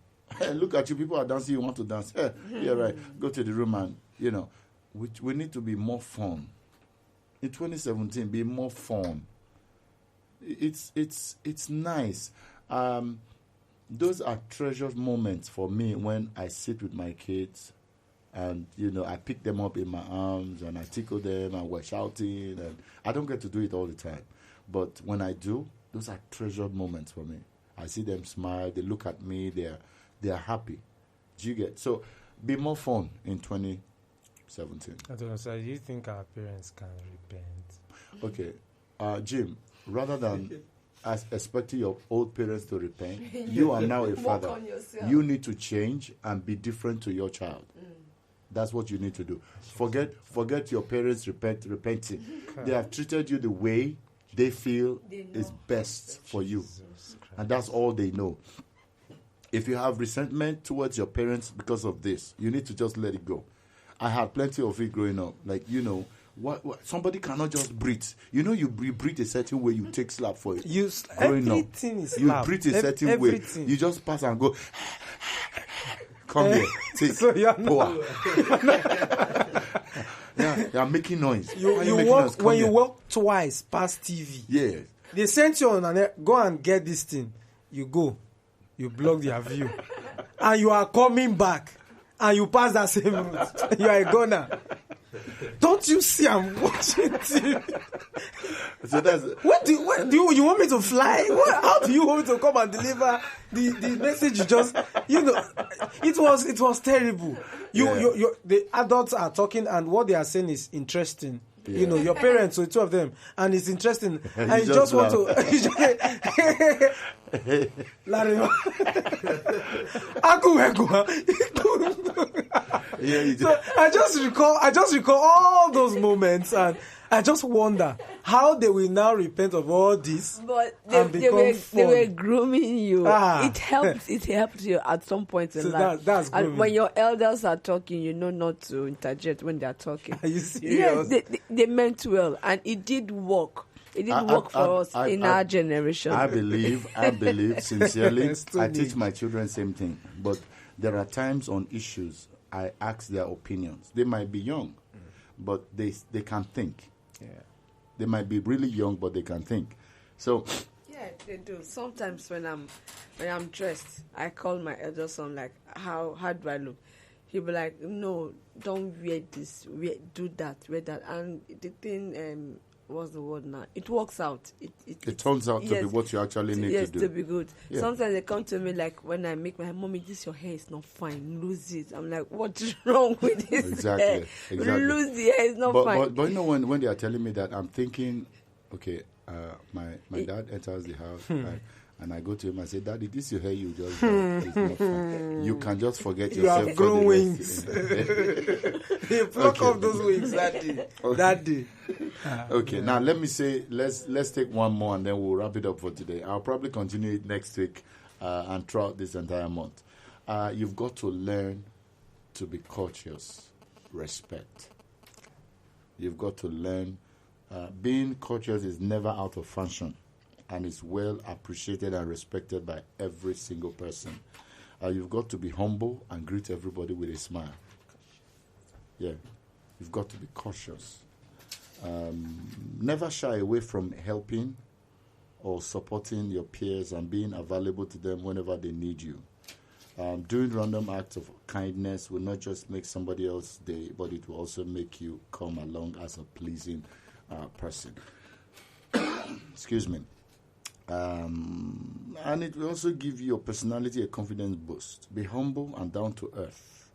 Look at you, people are dancing. You want to dance? Yeah, right. Go to the room and we need to be more fun. In 2017, be more fun. It's nice. Those are treasured moments for me when I sit with my kids and, I pick them up in my arms and I tickle them and we're shouting. And I don't get to do it all the time. But when I do, those are treasured moments for me. I see them smile. They look at me. They're happy. Do you get? So be more fun in 2017. I don't know, sir. Do you think our parents can repent? Okay. Jim, rather than expecting your old parents to repent, you are now a father. You need to change and be different to your child. That's what you need to do. Forget your parents repenting. They have treated you the way they feel is best for you. And that's all they know. If you have resentment towards your parents because of this, you need to just let it go. I had plenty of it growing up. What somebody cannot just breathe. You breathe a certain way, you take slap for it. Everything is you slap. Breathe a certain way. You just pass and go. Come here. Take. So you're not. You're making noise. When you walk twice past TV. Yeah. They sent you on and go and get this thing. You go. You block their view. And you are coming back. And you pass that same route. You are a goner. Don't you see I'm watching TV? So that's what do you want me to fly? How do you want me to come and deliver the message? You just it was terrible. The adults are talking and what they are saying is interesting. Yeah. Your parents, so two of them, and it's interesting. And you just want to. So I just recall all those moments, and I just wonder how they will now repent of all this. But they were grooming you. It helps you at some point in life. That's grooming. And when your elders are talking, you know not to interject when they are talking. Are you serious? Yes, they meant well, and it did work. It didn't work for us in our generation. I believe sincerely. I teach my children same thing. But there are times on issues I ask their opinions. They might be young, but they can think. Yeah. They might be really young, but they can think. So yeah, they do. Sometimes when I'm dressed, I call my elder son like, how do I look? He'll be like, no, don't wear this, do that, wear that. And the thing, what's the word now? It works out. It turns out to be what you actually need to do. Yes, to be good. Yeah. Sometimes they come to me like, when I make my mommy, your hair is not fine, lose it. I'm like, what's wrong with this hair? Exactly. Lose the hair, it's not fine. But when they are telling me that, I'm thinking, okay, my dad enters the house and I go to him and say, Daddy, this your hair you just it's not fine. You can just forget yourself. You have grown wings. You pluck off those wings that day. Okay, now let me say, let's take one more and then we'll wrap it up for today. I'll probably continue it next week and throughout this entire month. You've got to learn to be courteous, respect. You've got to learn. Being courteous is never out of fashion and is well appreciated and respected by every single person. You've got to be humble and greet everybody with a smile. Yeah, you've got to be cautious. Never shy away from helping or supporting your peers and being available to them whenever they need you. Doing random acts of kindness will not just make somebody else's day, but it will also make you come along as a pleasing person. Excuse me. And it will also give your personality a confidence boost. Be humble and down to earth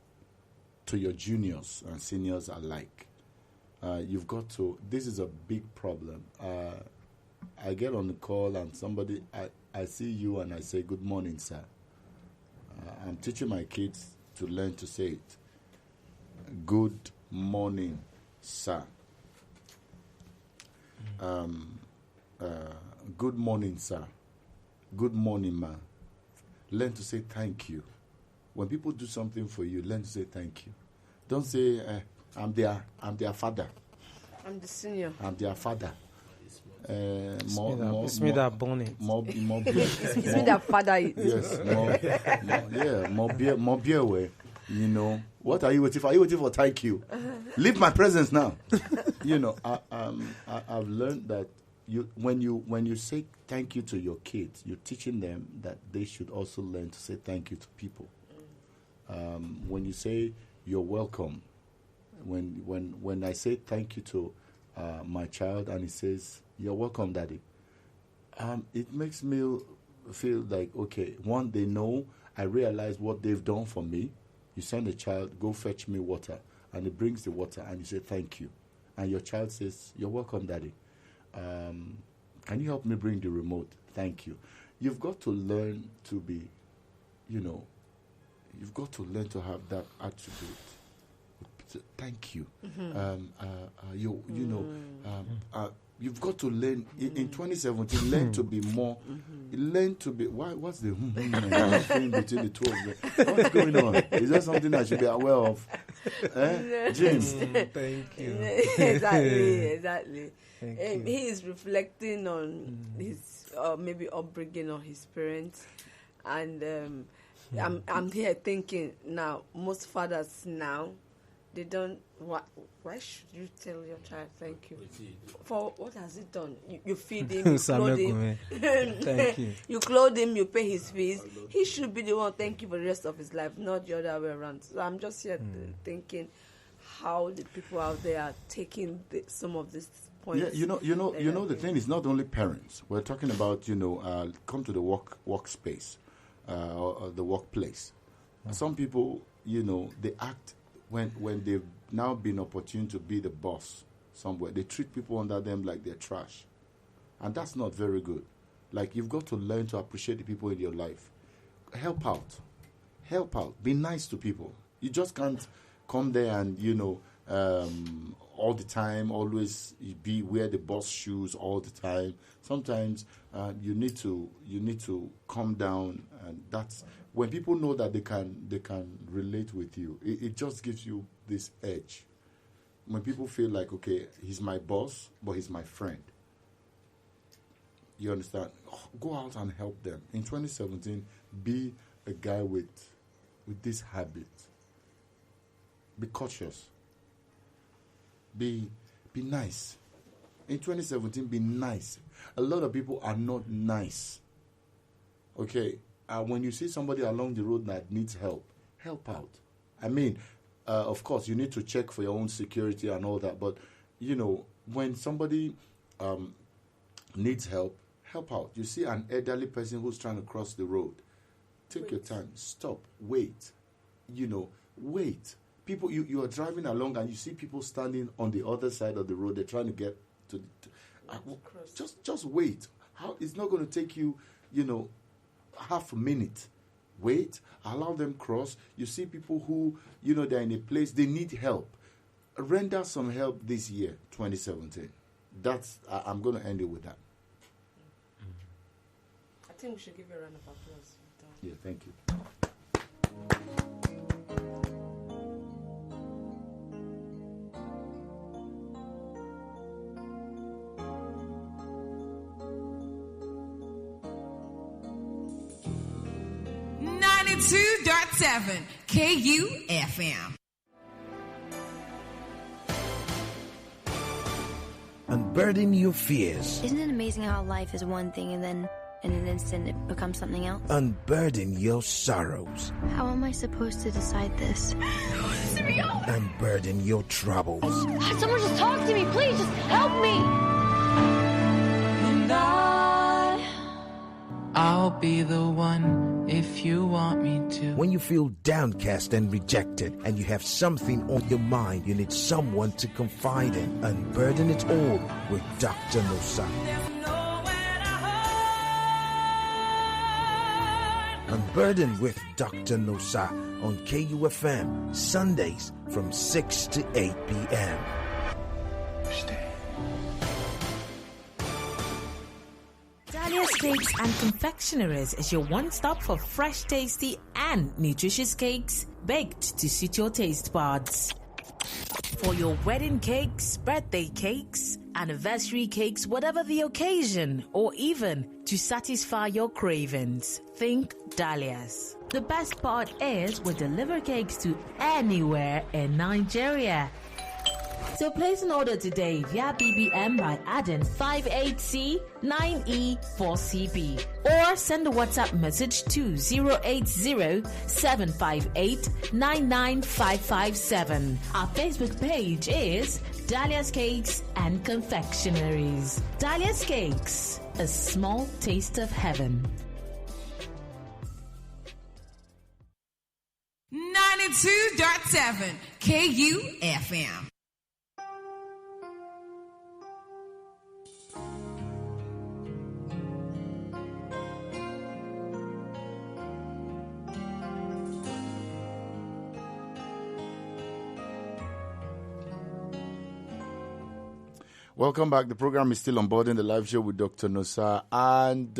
to your juniors and seniors alike. You've got to, this is a big problem. I get on the call and somebody, I see you and I say, good morning, sir. I'm teaching my kids to learn to say it. Good morning, sir. Good morning, sir. good morning, ma. Learn to say thank you. When people do something for you, learn to say thank you. Don't say, I'm their father. I'm the senior. I'm their father. It's me that born it. It's me that father it. Yes, more beer way. You know, what are you waiting for? Are you waiting for thank you? Leave my presence now. You know, I've learned that when you say thank you to your kids, you're teaching them that they should also learn to say thank you to people. When you say you're welcome, when I say thank you to my child and he says you're welcome, Daddy, it makes me feel like, okay, one, they know I realize what they've done for me. You send a child, go fetch me water, and he brings the water, and you say thank you, and your child says you're welcome, Daddy. Can you help me bring the remote? Thank you. You've got to learn to be, you've got to learn to have that attribute. Thank you. You've got to learn in 2017. Learn to be more. Learn to be. What's the thing between the two of them? What's going on? Is there something I should be aware of? James. Thank you. Exactly. Thank He is reflecting on his maybe upbringing or his parents, and I'm here thinking now. Most fathers now, they don't. Why should you tell your child thank you? For what has he done? You feed him, you clothe him. Thank you. You clothe him, you pay his fees. He should be the one thank you for the rest of his life, not the other way around. So I'm just here thinking how the people out there are taking some of these points. Yeah, the thing is not only parents. We're talking about come to the workspace or the workplace. Some people, they act when they've now been opportune to be the boss somewhere. They treat people under them like they're trash, and that's not very good. Like, you've got to learn to appreciate the people in your life. Help out. Be nice to people. You just can't come there and all the time, always wear the boss shoes all the time. Sometimes you need to calm down, and that's when people know that they can relate with you. It just gives you this edge. When people feel like, okay, he's my boss, but he's my friend. You understand? Go out and help them. In 2017, be a guy with this habit. Be cautious. Be nice. In 2017, be nice. A lot of people are not nice. Okay? When you see somebody along the road that needs help out. I mean, of course, you need to check for your own security and all that. But, when somebody needs help out. You see an elderly person who's trying to cross the road. Take your time. Stop. Wait. Wait. People, you are driving along and you see people standing on the other side of the road. They're trying to get to just wait. It's not going to take you, half a minute. Wait, allow them cross. You see people who, they're in a place, they need help. Render some help this year, 2017. I'm going to end it with that. I think we should give you a round of applause. Yeah, thank you. .7 KUFM. Unburden your fears. Isn't it amazing how life is one thing and then in an instant it becomes something else? Unburden your sorrows. How am I supposed to decide this? Unburden your troubles. Someone just talk to me, please, just help me! And I'll be the one if you want me to. When you feel downcast and rejected, and you have something on your mind you need someone to confide in, unburden it all with Dr. Nosa. Unburden with Dr. Nosa on KUFM, Sundays from 6 to 8 p.m. Dahlia's Cakes and Confectionaries is your one-stop for fresh, tasty, and nutritious cakes baked to suit your taste buds. For your wedding cakes, birthday cakes, anniversary cakes, whatever the occasion, or even to satisfy your cravings, think Dahlia's. The best part is we deliver cakes to anywhere in Nigeria. So place an order today via BBM by adding 58C9E4CB or send a WhatsApp message to 080-758-99557. Our Facebook page is Dahlia's Cakes and Confectionaries. Dahlia's Cakes, a small taste of heaven. 92.7 KUFM. Welcome back. The program is still Unburden, the live show with Dr. Nosa. And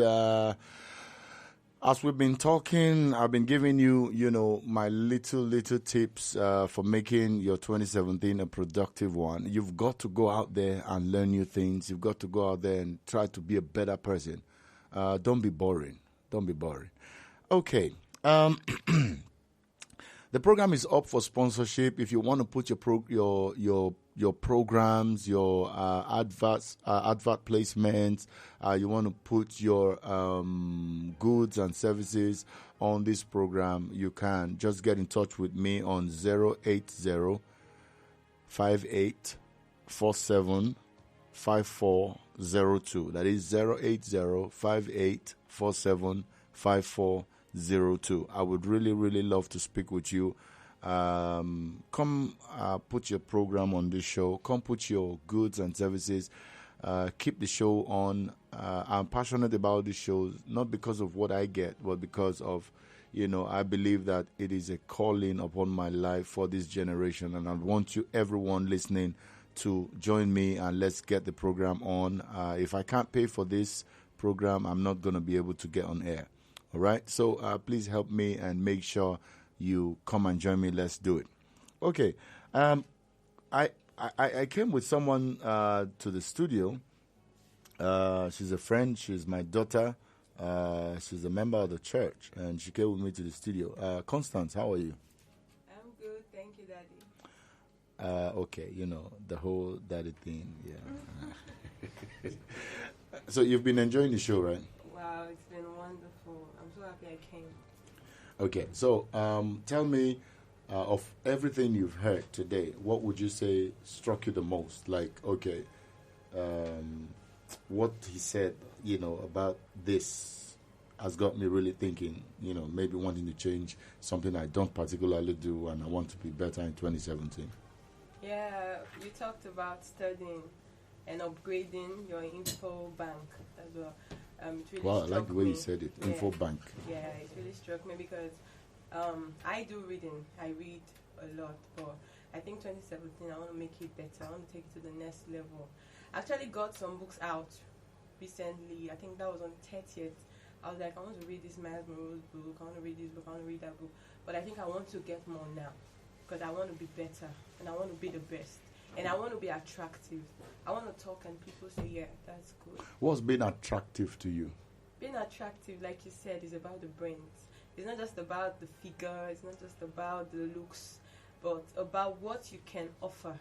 as we've been talking, I've been giving you, my little tips for making your 2017 a productive one. You've got to go out there and learn new things. You've got to go out there and try to be a better person. Don't be boring. Don't be boring. Okay. The program is up for sponsorship. If you want to put your programs, your advert placements, you want to put your goods and services on this program, you can just get in touch with me on 080-5847-5402. That is 080-5847-5402. I would really love to speak with you. Come put your program on this show. Come put your goods and services. Keep the show on. I'm passionate about this show, not because of what I get, but because of, I believe that it is a calling upon my life for this generation. And I want everyone listening, to join me and let's get the program on. If I can't pay for this program, I'm not going to be able to get on air. All right? So please help me and make sure you come and join me. Let's do it. Okay. I came with someone to the studio. She's a friend. She's my daughter. She's a member of the church, and she came with me to the studio. Constance, how are you? I'm good. Thank you, Daddy. Okay, the whole daddy thing. Yeah. So you've been enjoying the show, right? Wow, it's been wonderful. I'm so happy I came. Okay, so tell me, of everything you've heard today, what would you say struck you the most? Like, okay, what he said, about this has got me really thinking, maybe wanting to change something I don't particularly do and I want to be better in 2017. Yeah, you talked about studying and upgrading your info bank as well. It really wow, I like the way you said it, info bank. Yeah, it really struck me because I do reading. I read a lot, but I think 2017 I want to make it better. I want to take it to the next level. I actually got some books out recently. I think that was on the 30th. I was like, I want to read this Miles Monroe's book. I want to read this book. I want to read that book. But I think I want to get more now because I want to be better and I want to be the best. And I want to be attractive. I want to talk and people say, yeah, that's good. What's been attractive to you? Being attractive, like you said, is about the brains. It's not just about the figure. It's not just about the looks, but about what you can offer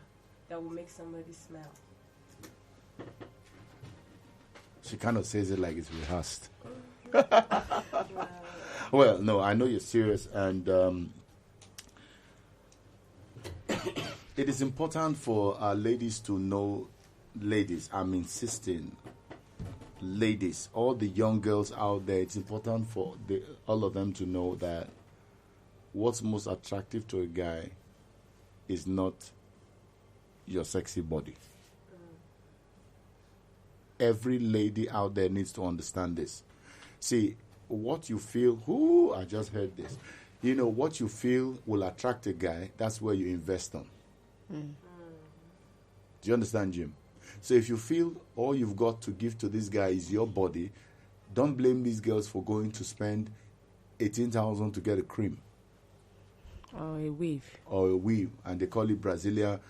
that will make somebody smile. She kind of says it like it's rehearsed. Wow. Well, no, I know you're serious, and it is important for our ladies to know, I'm insisting, ladies, all the young girls out there, it's important for all of them to know that what's most attractive to a guy is not your sexy body. Every lady out there needs to understand this. See, what you feel, I just heard this. What you feel will attract a guy, that's where you invest on. Do you understand, Jim? So if you feel all you've got to give to this guy is your body, Don't blame these girls for going to spend 18,000 to get a cream. Or a weave. Or a weave. And they call it Brazilian,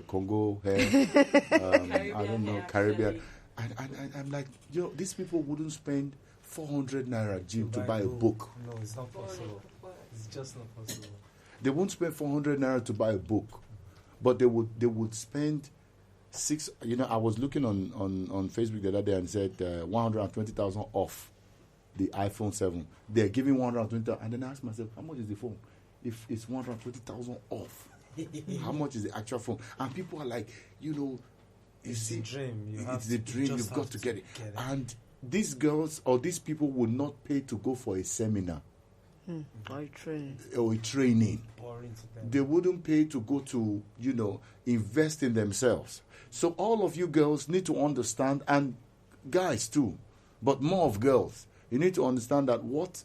Congo hair. I don't know, Caribbean. And I'm like, these people wouldn't spend 400 naira, Jim, to buy a book. No, it's not possible. It's just not possible. They won't spend 400 naira to buy a book. But they would spend I was looking on Facebook the other day and said 120,000 off the iPhone 7. They're giving 120,000. And then I asked myself, how much is the phone? If it's 120,000 off, how much is the actual phone? And people are like, it's the dream. It's the dream. You've got to get it. And these girls or these people would not pay to go for a seminar. Or training. Or a training. Boring to them. They wouldn't pay to go to, invest in themselves. So all of you girls need to understand, and guys too, but more of girls, you need to understand that what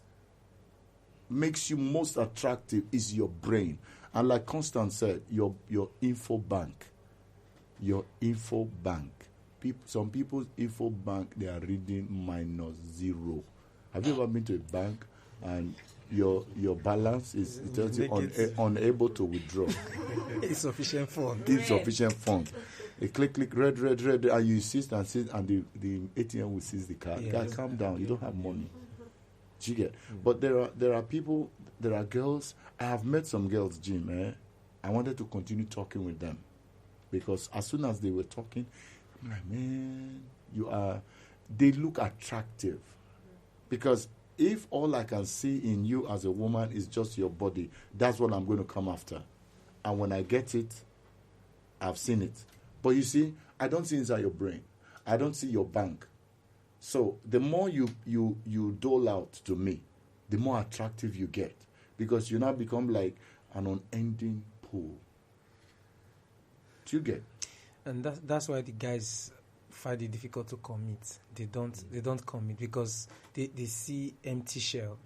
makes you most attractive is your brain. And like Constance said, your info bank. Your info bank. Some people's info bank, they are reading -0. Have you ever been to a bank and your balance is it tells you unable to withdraw? Insufficient fund. Insufficient fund. A click, red, and you insist, and the ATM will seize the card. Yeah. Guys, calm down. You don't have money. Do you get? But there are people, there are girls. I have met some girls, Jim. I wanted to continue talking with them because as soon as they were talking, I'm like, man, they look attractive. Because if all I can see in you as a woman is just your body, that's what I'm going to come after. And when I get it, I've seen it. But you see, I don't see inside your brain. I don't see your bank. So the more you dole out to me, the more attractive you get. Because you now become like an unending pool. Do you get? And that's why the guys find it difficult to commit. They don't commit because they see empty shells.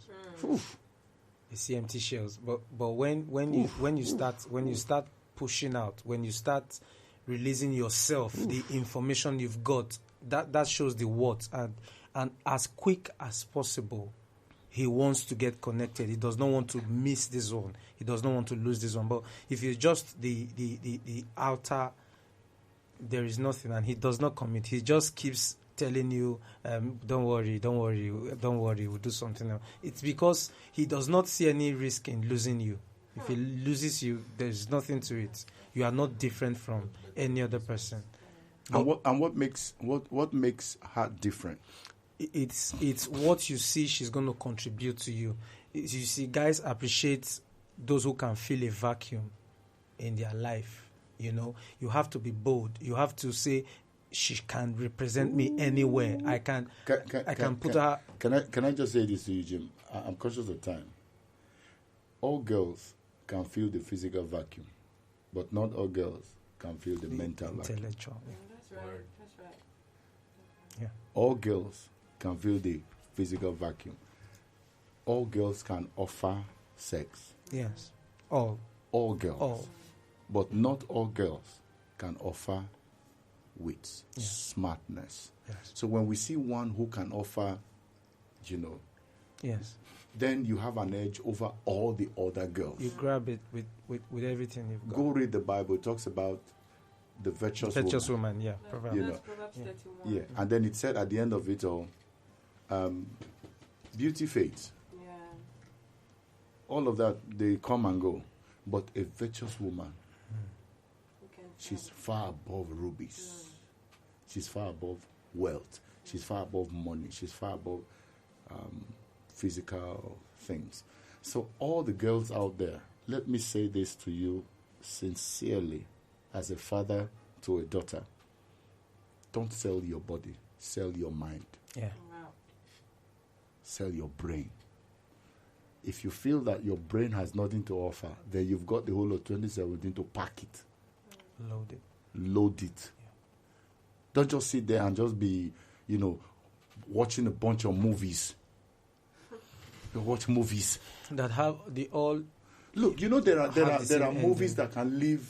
They see empty shells. But when you start pushing out, when you start releasing yourself, the information you've got, that shows the what, and as quick as possible, he wants to get connected. He does not want to miss this one. He does not want to lose this one. But if you're just the outer, there is nothing, and he does not commit. He just keeps telling you, don't worry, we'll do something else. It's because he does not see any risk in losing you. If he loses you, there's nothing to it. You are not different from any other person. And what makes her different? It's what you see she's going to contribute to you. You see, guys appreciate those who can fill a vacuum in their life. You have to be bold. You have to say, she can represent me anywhere. I can put her. Can I just say this to you, Jim? I'm conscious of time. All girls can feel the physical vacuum, but not all girls can feel the mental vacuum. That's right. Yeah. All girls can feel the physical vacuum. All girls can offer sex. Yes. All girls. All. But not all girls can offer wits, smartness. Yes. So when we see one who can offer, yes, then you have an edge over all the other girls. You grab it with everything you've got. Go read the Bible. It talks about the virtuous woman. Yeah, Proverbs 31. Yeah, and then it said at the end of it all, beauty fades. Yeah. All of that, they come and go. But a virtuous woman, she's far above rubies. She's far above wealth. She's far above money. She's far above physical things. So all the girls out there, let me say this to you sincerely as a father to a daughter. Don't sell your body. Sell your mind. Yeah. Wow. Sell your brain. If you feel that your brain has nothing to offer, then you've got the whole of 2017 to pack it. Load it. Yeah. Don't just sit there and just be, watching a bunch of movies. You watch movies that have the all. Look, there are movies that can leave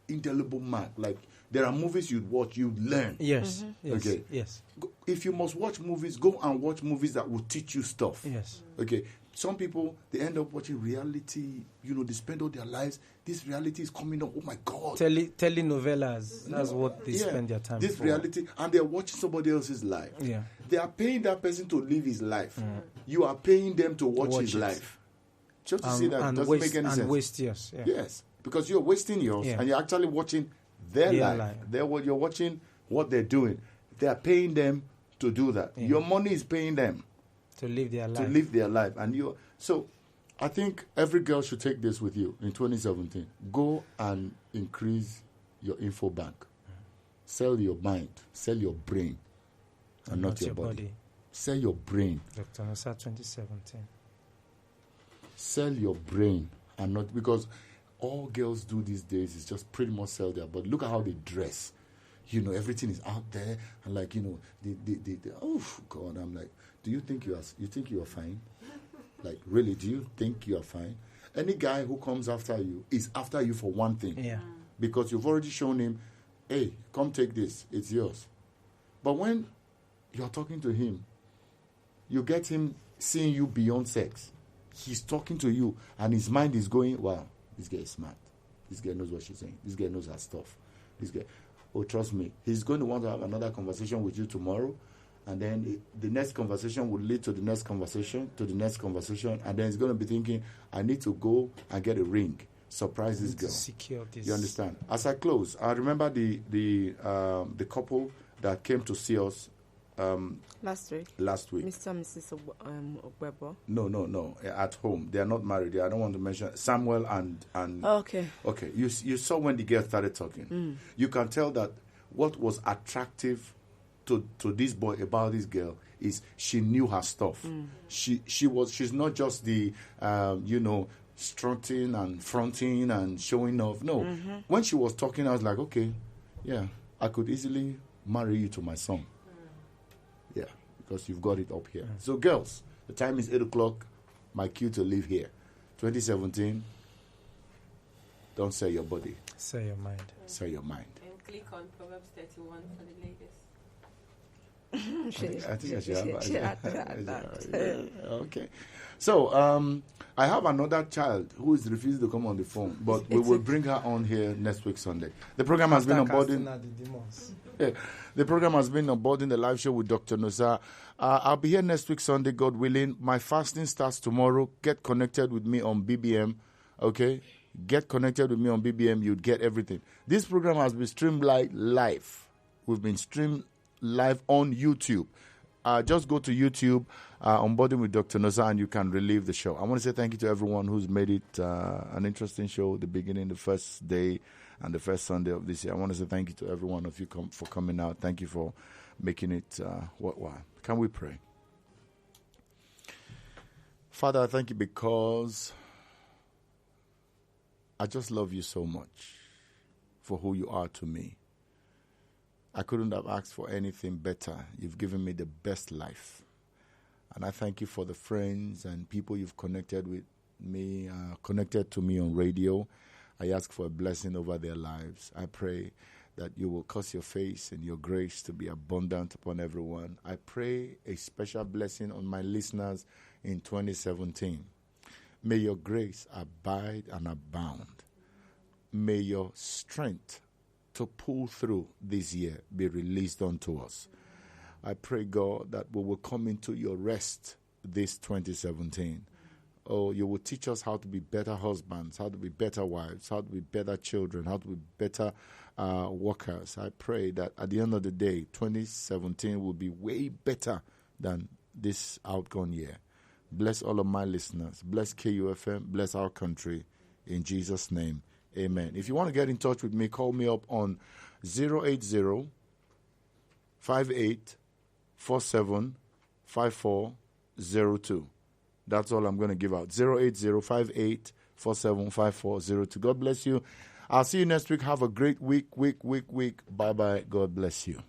indelible mark. Like There are movies you'd watch, you'd learn. Yes. Yes. Okay. Yes. If you must watch movies, go and watch movies that will teach you stuff. Yes. Okay. Some people, they end up watching reality. They spend all their lives. This reality is coming up. Oh my God. Telenovelas. That's what they spend their time This for. reality, and they're watching somebody else's life. Yeah. They are paying that person to live his life. You are paying them to watch his it. life. Just to see that doesn't make any sense. And waste yours. Yeah. Yes, because you're wasting yours, and you're actually watching their life. You're watching what they're doing. They are paying them to do that. Yeah. Your money is paying them to live their life. And so I think every girl should take this with you in 2017. Go and increase your info bank. Sell your mind, sell your brain, and not your body. Sell your brain. Dr. Nosa 2017. Sell your brain, and not, because all girls do these days is just pretty much sell their body. Look at how they dress. Everything is out there, and they oh God, I'm like, do you think you are fine? Like, really, do you think you are fine? Any guy who comes after you is after you for one thing. Yeah. Because you've already shown him, hey, come take this, it's yours. But when you're talking to him, you get him seeing you beyond sex. He's talking to you, and his mind is going, wow, this guy is smart. This guy knows what she's saying. This guy knows her stuff. This guy, oh, trust me, he's going to want to have another conversation with you tomorrow. And then the next conversation will lead to the next conversation, and then he's going to be thinking, I need to go and get a ring, surprise this girl. Secure this. You understand? As I close, I remember the couple that came to see us last week. Mr. and Mrs. Ogwebo. No. At home, they are not married. I don't want to mention Samuel and. Okay. Okay. You saw when the girl started talking. You can tell that what was attractive to this boy about this girl is she knew her stuff. She's not just the strutting and fronting and showing off. No. When she was talking, I was like, okay, yeah, I could easily marry you to my son. Yeah, because you've got it up here. So girls, the time is 8:00. My cue to leave here. 2017. Don't sell your body. Sell your mind. Sell your mind. And click on Proverbs 31 for the latest. I think I should have that. Okay. So, I have another child who is refusing to come on the phone, but we will bring her on here next week, Sunday. The program has been onboarding. The program has been onboarding the live show with Dr. Nosa. I'll be here next week, Sunday, God willing. My fasting starts tomorrow. Get connected with me on BBM, okay? Get connected with me on BBM. You'd get everything. This program has been streamed live. We've been streamed live on YouTube. Just go to YouTube, Unburden with Dr. Nosa, and you can relive the show. I want to say thank you to everyone who's made it an interesting show, the beginning, the first day, and the first Sunday of this year. I want to say thank you to every one of you for coming out. Thank you for making it worthwhile. Can we pray? Father, I thank you because I just love you so much for who you are to me. I couldn't have asked for anything better. You've given me the best life. And I thank you for the friends and people you've connected with me, connected to me on radio. I ask for a blessing over their lives. I pray that you will cause your face and your grace to be abundant upon everyone. I pray a special blessing on my listeners in 2017. May your grace abide and abound. May your strength to pull through this year be released unto us. I pray, God, that we will come into your rest this 2017. Oh, you will teach us how to be better husbands, how to be better wives, how to be better children, how to be better workers. I pray that at the end of the day, 2017 will be way better than this outgone year. Bless all of my listeners. Bless KUFM. Bless our country. In Jesus' name, amen. If you want to get in touch with me, call me up on 080-5847-5402. That's all I'm going to give out. 080-5847-5402. God bless you. I'll see you next week. Have a great week. Bye-bye. God bless you.